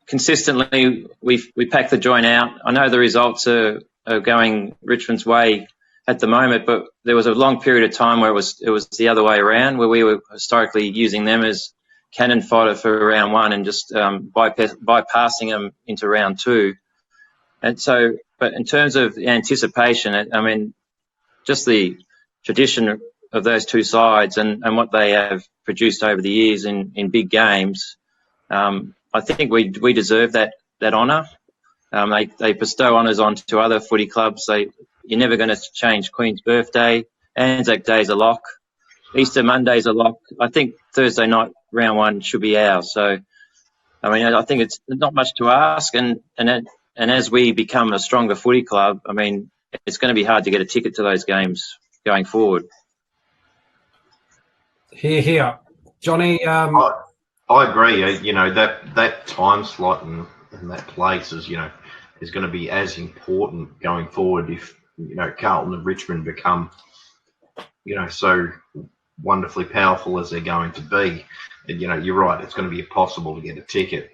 consistently we pack the joint out. I know the results are going Richmond's way at the moment, but there was a long period of time where it was the other way around, where we were historically using them as cannon fodder for round 1 and just bypassing them into round 2. And so, but in terms of the anticipation, I mean, just the tradition of those 2 sides and what they have produced over the years in big games, I think we deserve that honour. They bestow honours onto other footy clubs. You're never going to change Queen's birthday. Anzac Day's a lock. Easter Monday's a lock. I think Thursday night round 1 should be ours. So, I mean, I think it's not much to ask. And as we become a stronger footy club, I mean, it's going to be hard to get a ticket to those games going forward. Here. Johnny? I agree. That time slot and that place is going to be as important going forward if, Carlton and Richmond become, so wonderfully powerful as they're going to be. And, you're right, it's going to be impossible to get a ticket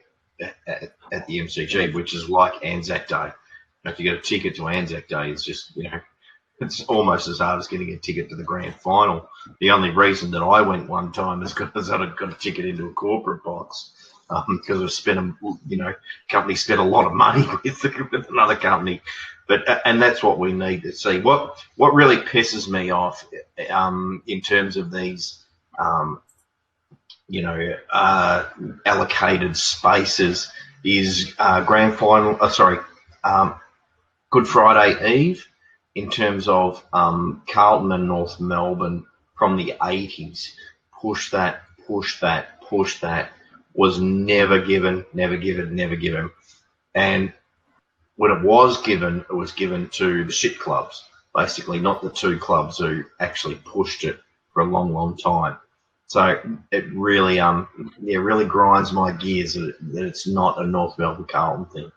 at the MCG, which is like Anzac Day. If you get a ticket to Anzac Day, it's just, it's almost as hard as getting a ticket to the grand final. The only reason that I went one time is because I got a ticket into a corporate box because I've spent, company spent a lot of money with another company. But and that's what we need to see. What really pisses me off in terms of these, allocated spaces is grand final. Good Friday Eve, in terms of Carlton and North Melbourne from the 80s, push that, was never given. And when it was given to the shit clubs, basically, not the 2 clubs who actually pushed it for a long, long time. So it really, really grinds my gears that it's not a North Melbourne Carlton thing.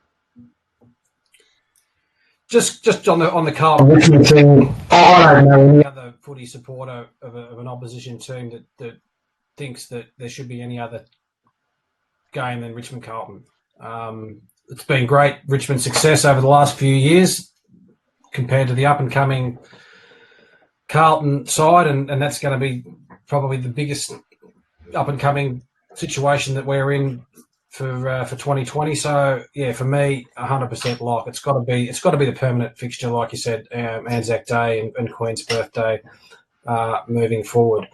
Just on the Carlton Richmond thing, I don't know any other footy supporter of an opposition team that thinks that there should be any other game than Richmond Carlton. It's been great Richmond success over the last few years compared to the up and coming Carlton side, and that's going to be probably the biggest up and coming situation that we're in for 2020. So yeah, for me, 100% lock. It's got to be the permanent fixture, like you said, Anzac Day and Queen's birthday moving forward.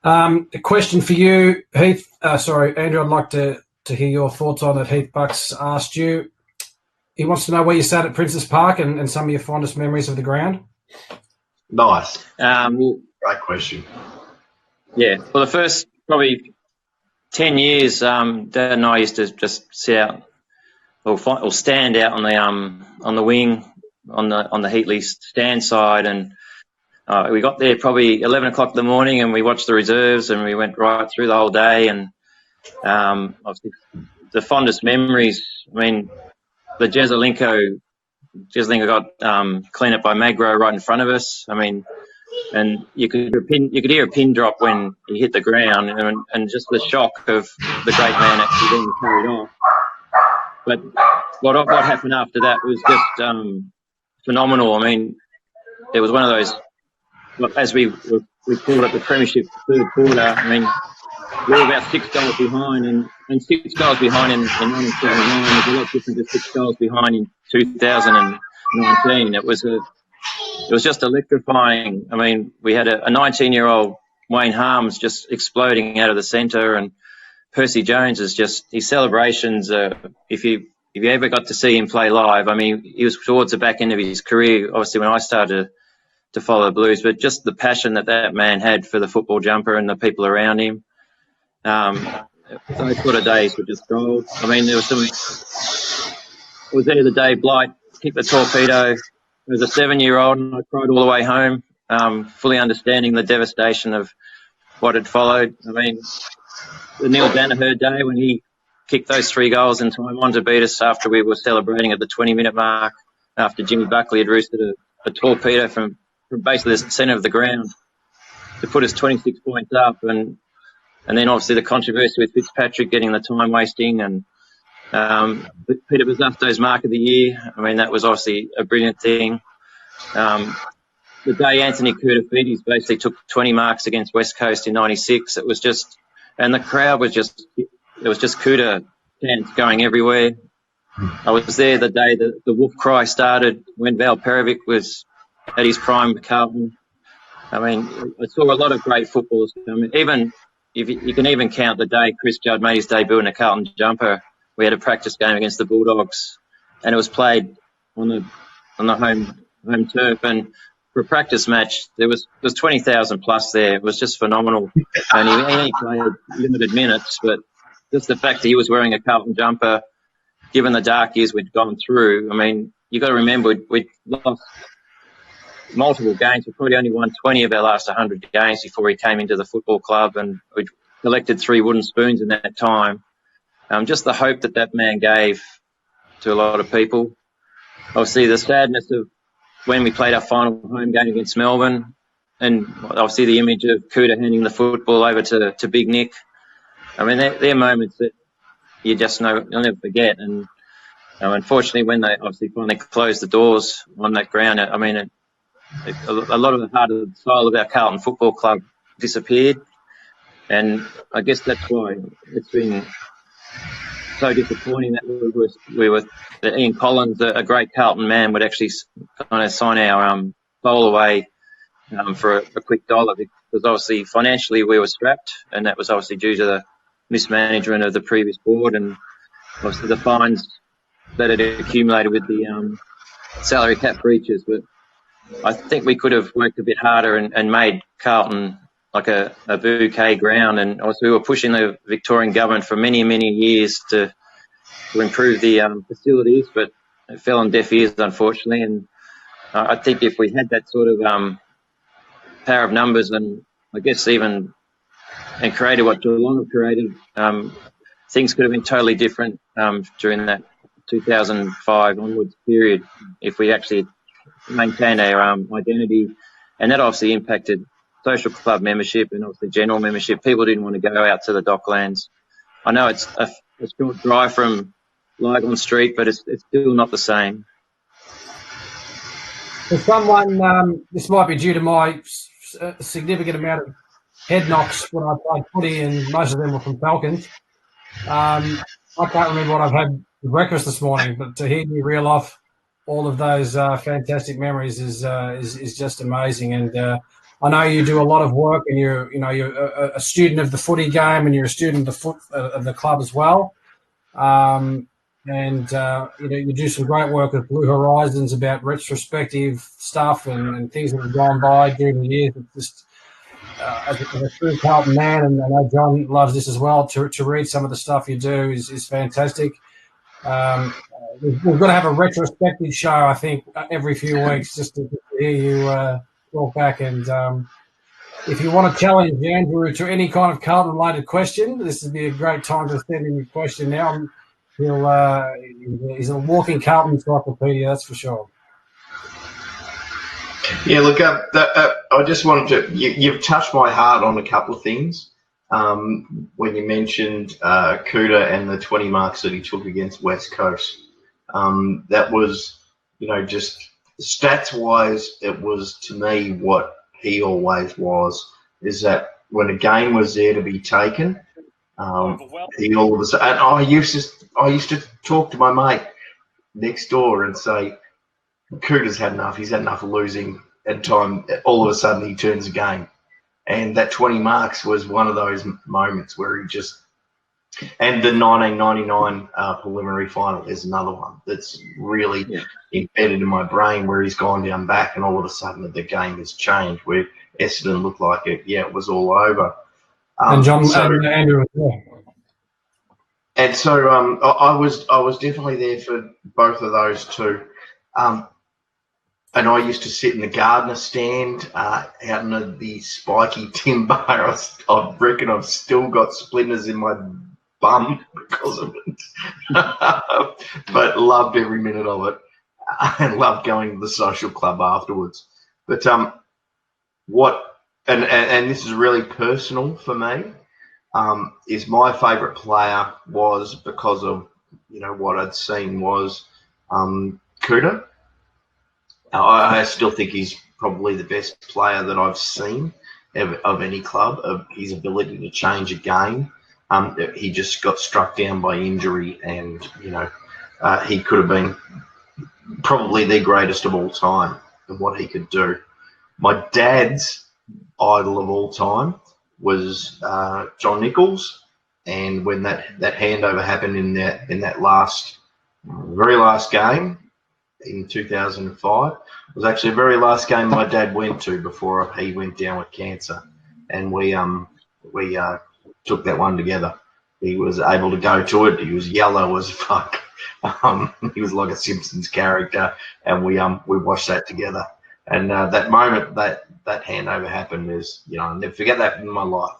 A question for you, Heath. Andrew. I'd like to hear your thoughts on it. Heath Bucks asked you. He wants to know where you sat at Princess Park and some of your fondest memories of the ground. Nice. Well, Great question. Yeah. Well, the first probably 10 years, Dad and I used to just sit out or stand out on the wing on the Heatley stand side, and we got there probably 11 o'clock in the morning, and we watched the reserves, and we went right through the whole day. And obviously the fondest memories, I mean, the Jesselinko got cleaned up by Magro right in front of us. I mean, and you could hear a pin drop when he hit the ground, and just the shock of the great man actually being carried off. But what happened after that was just phenomenal. I mean, it was one of those, as we called it the premiership third quarter. I mean, we were about 6 goals behind, and 6 goals behind in 1979 is a lot different to 6 goals behind in 2019. It was just electrifying. I mean, we had a 19-year-old Wayne Harms just exploding out of the centre, and Percy Jones is just, his celebrations. If you ever got to see him play live, I mean, he was towards the back end of his career, obviously when I started to follow the Blues, but just the passion that man had for the football jumper and the people around him. Those sort of days were just gold. I mean, there was I was there the day Blight kicked the torpedo. I was a 7-year-old, and I cried all the way home, fully understanding the devastation of what had followed. I mean, the Neil Danaher day when he kicked those 3 goals in time on to beat us after we were celebrating at the 20-minute mark, after Jimmy Buckley had roosted a torpedo from basically the centre of the ground to put us 26 points up, and then obviously the controversy with Fitzpatrick getting the time wasting, and Peter Bazzafto's mark of the year. I mean, that was obviously a brilliant thing. The day Anthony Koutafidis basically took 20 marks against West Coast in 96, it was just, and the crowd was just, it was just Kouta chants going everywhere. I was there the day the wolf cry started when Val Perovic was at his prime with Carlton. I mean, I saw a lot of great footballers. I mean, even if you can even count the day Chris Judd made his debut in a Carlton jumper. We had a practice game against the Bulldogs, and it was played on the home turf. And for a practice match, there was 20,000 plus there. It was just phenomenal. And he only played limited minutes, but just the fact that he was wearing a Carlton jumper, given the dark years we'd gone through. I mean, you got to remember we'd lost multiple games. We probably only won 20 of our last 100 games before he came into the football club, and we collected 3 wooden spoons in that time. Just the hope that man gave to a lot of people. Obviously, the sadness of when we played our final home game against Melbourne, and obviously the image of Kouta handing the football over to Big Nick. I mean, they're moments that you just know you'll never forget. And unfortunately, when they obviously finally closed the doors on that ground, I mean, a lot of the heart of the soul of our Carlton Football Club disappeared. And I guess that's why it's been so disappointing that that Ian Collins, a great Carlton man, would actually kind of sign our bowl away for a quick $1, because obviously financially we were strapped, and that was obviously due to the mismanagement of the previous board, and obviously the fines that had accumulated with the salary cap breaches. But I think we could have worked a bit harder and made Carlton like a bouquet ground. And also we were pushing the Victorian government for many, many years to improve the facilities, but it fell on deaf ears, unfortunately. And I think if we had that sort of power of numbers, and I guess even and created what Geelong have created, things could have been totally different during that 2005 onwards period if we actually maintained our identity. And that obviously impacted social club membership and obviously general membership. People didn't want to go out to the Docklands. I know it's a short drive from Lygon Street, but it's still not the same. For someone, this might be due to my significant amount of head knocks when I played footy, and most of them were from Falcons. I can't remember what I've had for breakfast this morning, but to hear you reel off all of those fantastic memories is just amazing. And I know you do a lot of work, and you're a student of the footy game, and you're a student of the club as well. You do some great work with Blue Horizons about retrospective stuff and things that have gone by during the years. It's just as a true Carlton man, and I know John loves this as well, to read some of the stuff you do is fantastic. We've got to have a retrospective show, I think, every few weeks just to hear you talk back. And if you want to challenge Andrew to any kind of Carlton-related question, this would be a great time to send him your question now. He's a walking Carlton encyclopedia, that's for sure. Yeah, look, I just wanted to. You've touched my heart on a couple of things. When you mentioned Kuda and the 20 marks that he took against West Coast, that was, just stats-wise, it was to me what he always was. Is that when a game was there to be taken, he all of a sudden. And I used to talk to my mate next door and say, Kuda's had enough. He's had enough of losing at time. All of a sudden, he turns the game. And that 20 marks was one of those moments where he just – and the 1999 preliminary final is another one that's really embedded in my brain, where he's gone down back and all of a sudden the game has changed, where Essendon looked like it was all over. And John and Andrew as well. And so I was definitely there for both of those two. And I used to sit in the gardener stand out in the spiky timber. I reckon I've still got splinters in my bum because of it. But loved every minute of it and loved going to the social club afterwards. But and this is really personal for me, is my favourite player was, because of, what I'd seen, was Kuda. I still think he's probably the best player that I've seen of any club, of his ability to change a game. He just got struck down by injury, and, he could have been probably the greatest of all time in what he could do. My dad's idol of all time was John Nichols, and when that handover happened in that very last game, in 2005. It was actually the very last game my dad went to before he went down with cancer, and we took that one together. He was able to go to it. He was yellow as fuck. He was like a Simpsons character, and we watched that together. And that moment that handover happened is, I'll never forget that in my life.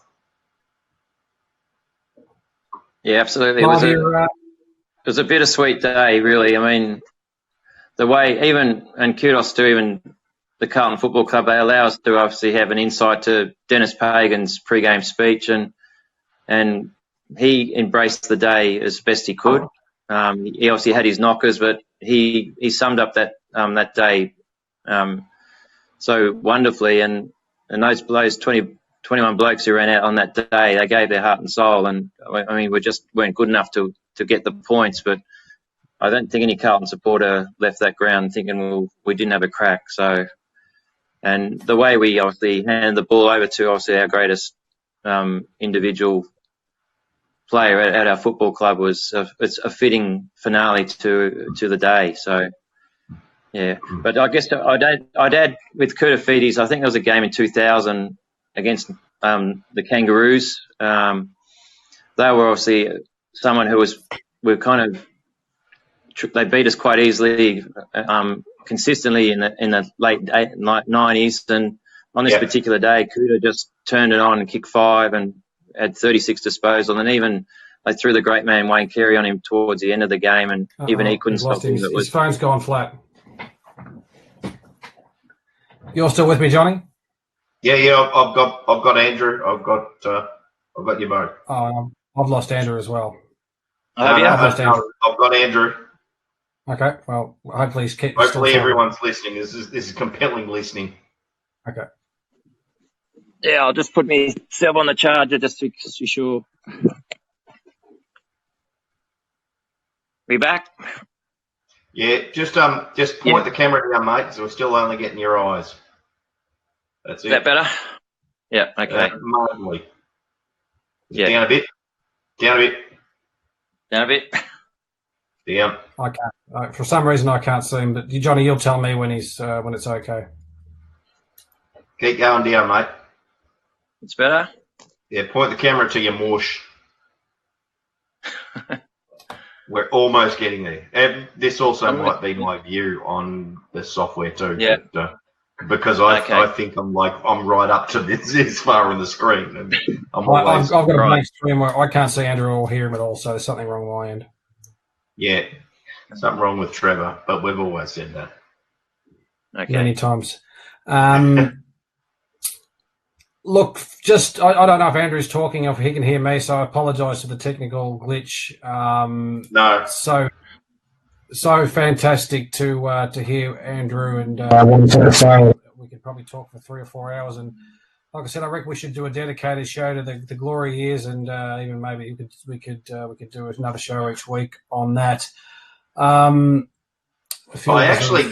Yeah, absolutely. It was a bittersweet day, really. I mean, the way and kudos to even the Carlton Football Club, they allow us to obviously have an insight to Dennis Pagan's pre-game speech, and he embraced the day as best he could. He obviously had his knockers, but he summed up that day so wonderfully, and those 21 blokes who ran out on that day, they gave their heart and soul, and I mean, we just weren't good enough to get the points, but I don't think any Carlton supporter left that ground thinking, we didn't have a crack. So, and the way we obviously handed the ball over to obviously our greatest individual player at our football club it's a fitting finale to the day. So, yeah. But I guess I'd add with Kurtafidis, I think there was a game in 2000 against the Kangaroos. They were obviously someone who they beat us quite easily, consistently in the late 90s. And on this particular day, Kuda just turned it on and kicked 5 and had 36 disposal. And even they threw the great man Wayne Carey on him towards the end of the game, and even he couldn't stop him. His phone's gone flat. You're still with me, Johnny? Yeah. I've got Andrew. I've got you both. I've lost Andrew as well. I've got Andrew. Okay, well, hopefully he's kept. Hopefully everyone's listening. This is compelling listening. Okay. Yeah, I'll just put myself on the charger just to be sure. We back? Yeah, just point the camera down, mate, because we're still only getting your eyes. That's it. Is that better? Yeah. Okay. Marginally. Yeah. Down a bit. Down a bit. Down. I can't. For some reason, I can't see him. But Johnny, you'll tell me when it's okay. Keep going down, mate. It's better? Yeah, point the camera to your mush. We're almost getting there. And this also might be my view on the software too. Yeah. But, because I think I'm right up to this far on the screen. And I've got a blank screen where I can't see Andrew or hear him at all, so there's something wrong with my end. Yeah, something wrong with Trevor, but we've always said that. Okay. Many times. Look, I don't know if Andrew's talking or if he can hear me, so I apologise for the technical glitch. No. So fantastic to hear Andrew, and we could probably talk for 3 or 4 hours. And like I said, I reckon we should do a dedicated show to the glory years, and even maybe we could do another show each week on that. I actually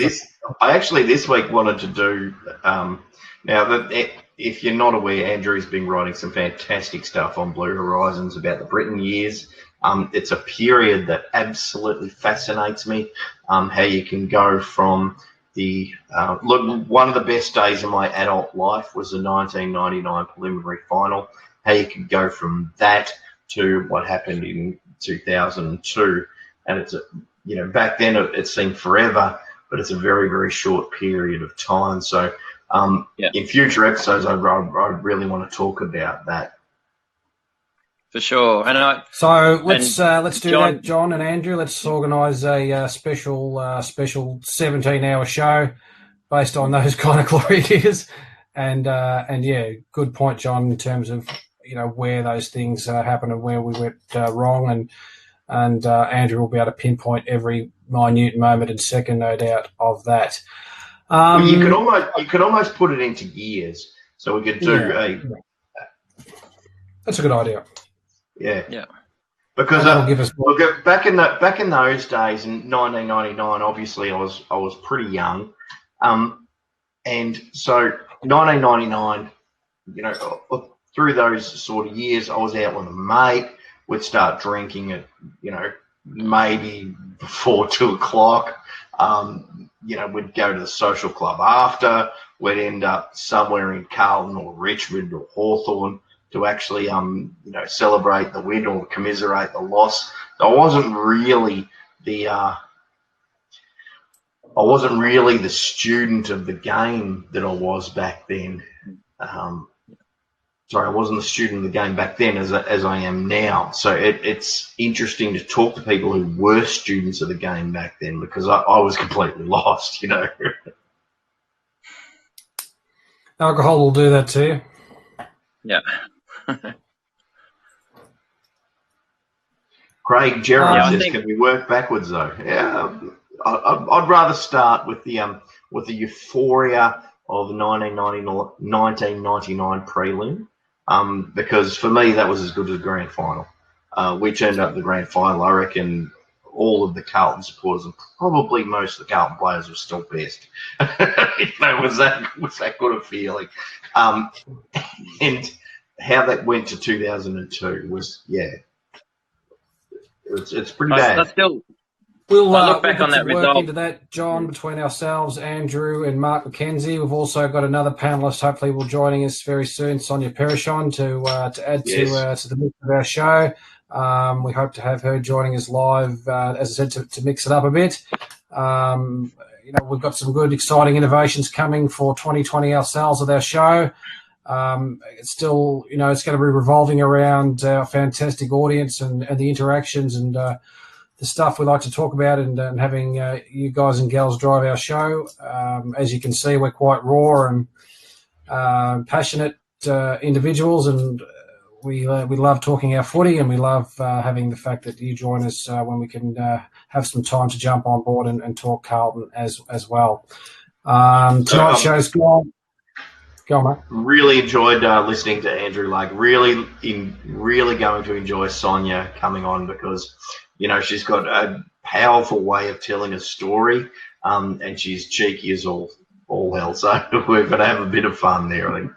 this week wanted to do now that if you're not aware, Andrew's been writing some fantastic stuff on Blue Horizons about the Britain years. It's a period that absolutely fascinates me. How you can go from the look, one of the best days of my adult life was the 1999 preliminary final. How you could go from that to what happened in 2002, and it's back then it seemed forever, but it's a very, very short period of time. So in future episodes, I really want to talk about that. For sure. So let's do that, John and Andrew. Let's organise a special 17-hour show based on those kind of glory years. And yeah, good point, John, in terms of where those things happen and where we went wrong, and Andrew will be able to pinpoint every minute moment and second, no doubt, of that. Well, you could almost put it into years, so we could do That's a good idea. Yeah. Because back in those days in 1999, obviously I was pretty young, and so 1999, through those sort of years, I was out with a mate. We'd start drinking at maybe before 2 o'clock. We'd go to the social club after. We'd end up somewhere in Carlton or Richmond or Hawthorn to actually, celebrate the win or commiserate the loss. I wasn't really the student of the game that I was back then. I wasn't the student of the game back then as I am now. So it's interesting to talk to people who were students of the game back then, because I was completely lost, Alcohol will do that to you. Yeah. Craig Gerard says, can we work backwards though? Yeah, I'd rather start with the euphoria of the 1999 prelim, because for me that was as good as the grand final. We turned up the grand final. I reckon all of the Carlton supporters and probably most of the Carlton players were still pissed. Was that good a feeling? And how that went to 2002 was, it's pretty bad. We'll look back on that result into that, John, between ourselves, Andrew and Mark McKenzie. We've also got another panellist hopefully will joining us very soon, Sonia Perichon, to add to the mix of our show. We hope to have her joining us live, as I said, to mix it up a bit. We've got some good, exciting innovations coming for 2020 ourselves with our show. It's still, it's going to be revolving around our fantastic audience and the interactions and the stuff we like to talk about, and having you guys and gals drive our show. As you can see, we're quite raw and passionate individuals, and we love talking our footy, and we love having the fact that you join us when we can have some time to jump on board and talk Carlton as well. Tonight's show's gone. Go on, mate. Really enjoyed listening to Andrew. Really going to enjoy Sonia coming on, because she's got a powerful way of telling a story, and she's cheeky as all hell. So we're going to have a bit of fun there, I think.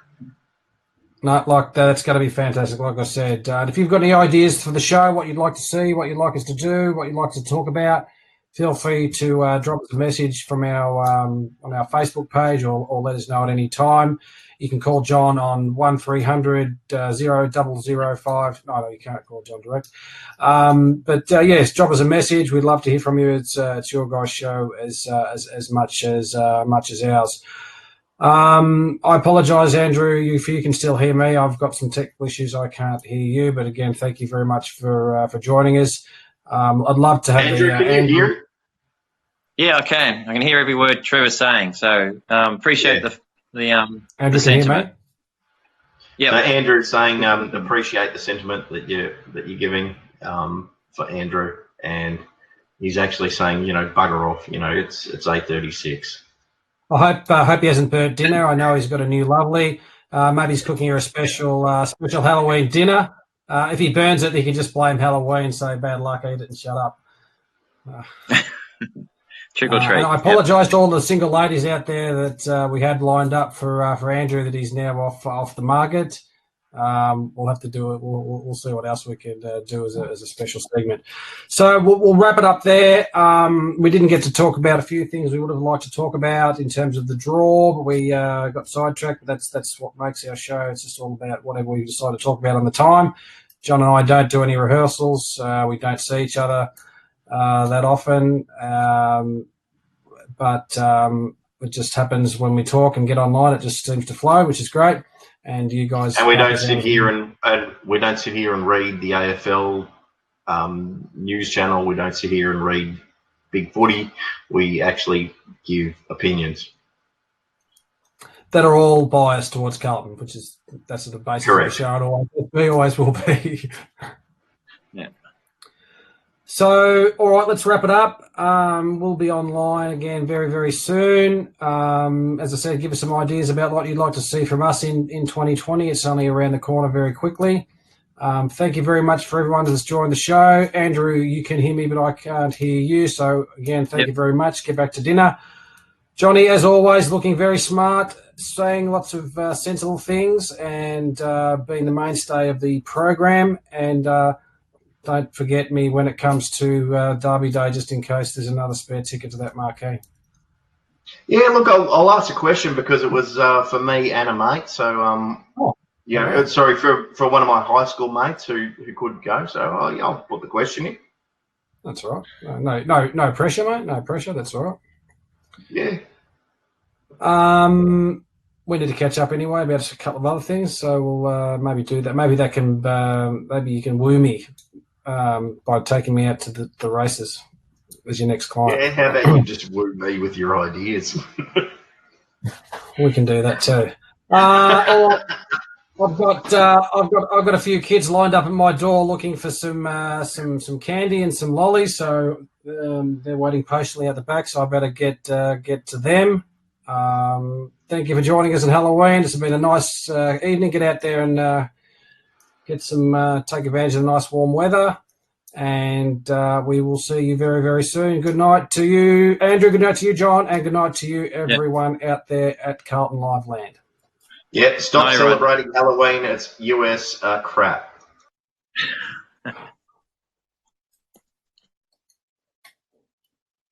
No, that's going to be fantastic. Like I said, if you've got any ideas for the show, what you'd like to see, what you'd like us to do, what you'd like to talk about, feel free to drop us a message from our on our Facebook page or let us know at any time. You can call John on 1300 0005. No, you can't call John direct. But yes, drop us a message. We'd love to hear from you. It's your guys' show as much as ours. I apologise, Andrew, if you can still hear me. I've got some technical issues. I can't hear you. But again, thank you very much for joining us. I'd love to have Andrew, can you hear? Yeah, I can. I can hear every word Trev is saying. So appreciate the Andrew, the can you hear sentiment. me? Yeah. So Andrew's saying appreciate the sentiment that you're giving for Andrew, and he's actually saying, bugger off. It's 8:36. I hope he hasn't burnt dinner. I know he's got a new lovely. Maybe he's cooking her a special Halloween dinner. If he burns it, he can just blame Halloween, say bad luck, eat it, and shut up. Trick or treat. And I apologise to all the single ladies out there that we had lined up for Andrew, that he's now off the market. We'll have to do it. We'll see what else we can do as a special segment. So we'll wrap it up there. We didn't get to talk about a few things we would have liked to talk about in terms of the draw, but we got sidetracked. But that's what makes our show. It's just all about whatever we decide to talk about on the time. John and I don't do any rehearsals. We don't see each other that often, but it just happens when we talk and get online. It just seems to flow, which is great. And you guys, and we don't sit here and read the AFL news channel. We don't sit here and read Big Footy. We actually give opinions that are all biased towards Carlton, that's the basis Correct. of the show. It always will be. Yeah. So, all right, let's wrap it up. We'll be online again very, very soon. As I said, give us some ideas about what you'd like to see from us in 2020. It's only around the corner very quickly. Thank you very much for everyone that's joined the show. Andrew, you can hear me, but I can't hear you. So, again, thank you very much. Get back to dinner. Johnny, as always, looking very smart, saying lots of sensible things and being the mainstay of the program. And don't forget me when it comes to Derby Day, just in case there's another spare ticket to that marquee. Yeah, look, I'll ask a question because it was for me and a mate. So, sorry, for one of my high school mates who couldn't go. So, I'll put the question in. That's all right. No pressure, mate. No pressure. That's all right. Yeah. We need to catch up anyway about a couple of other things, so we'll maybe do that. Maybe that can maybe you can woo me by taking me out to the races as your next client. Yeah, how about you just woo me with your ideas? We can do that too. I've got a few kids lined up at my door looking for some candy and some lollies, so they're waiting patiently at the back. So I better get to them. Thank you for joining us on Halloween. This has been a nice evening. Get out there and get some take advantage of the nice warm weather. And we will see you very, very soon. Good night to you, Andrew. Good night to you, John. And good night to you, everyone out there at Carlton Live Land. Yeah, stop celebrating Halloween. It's US crap.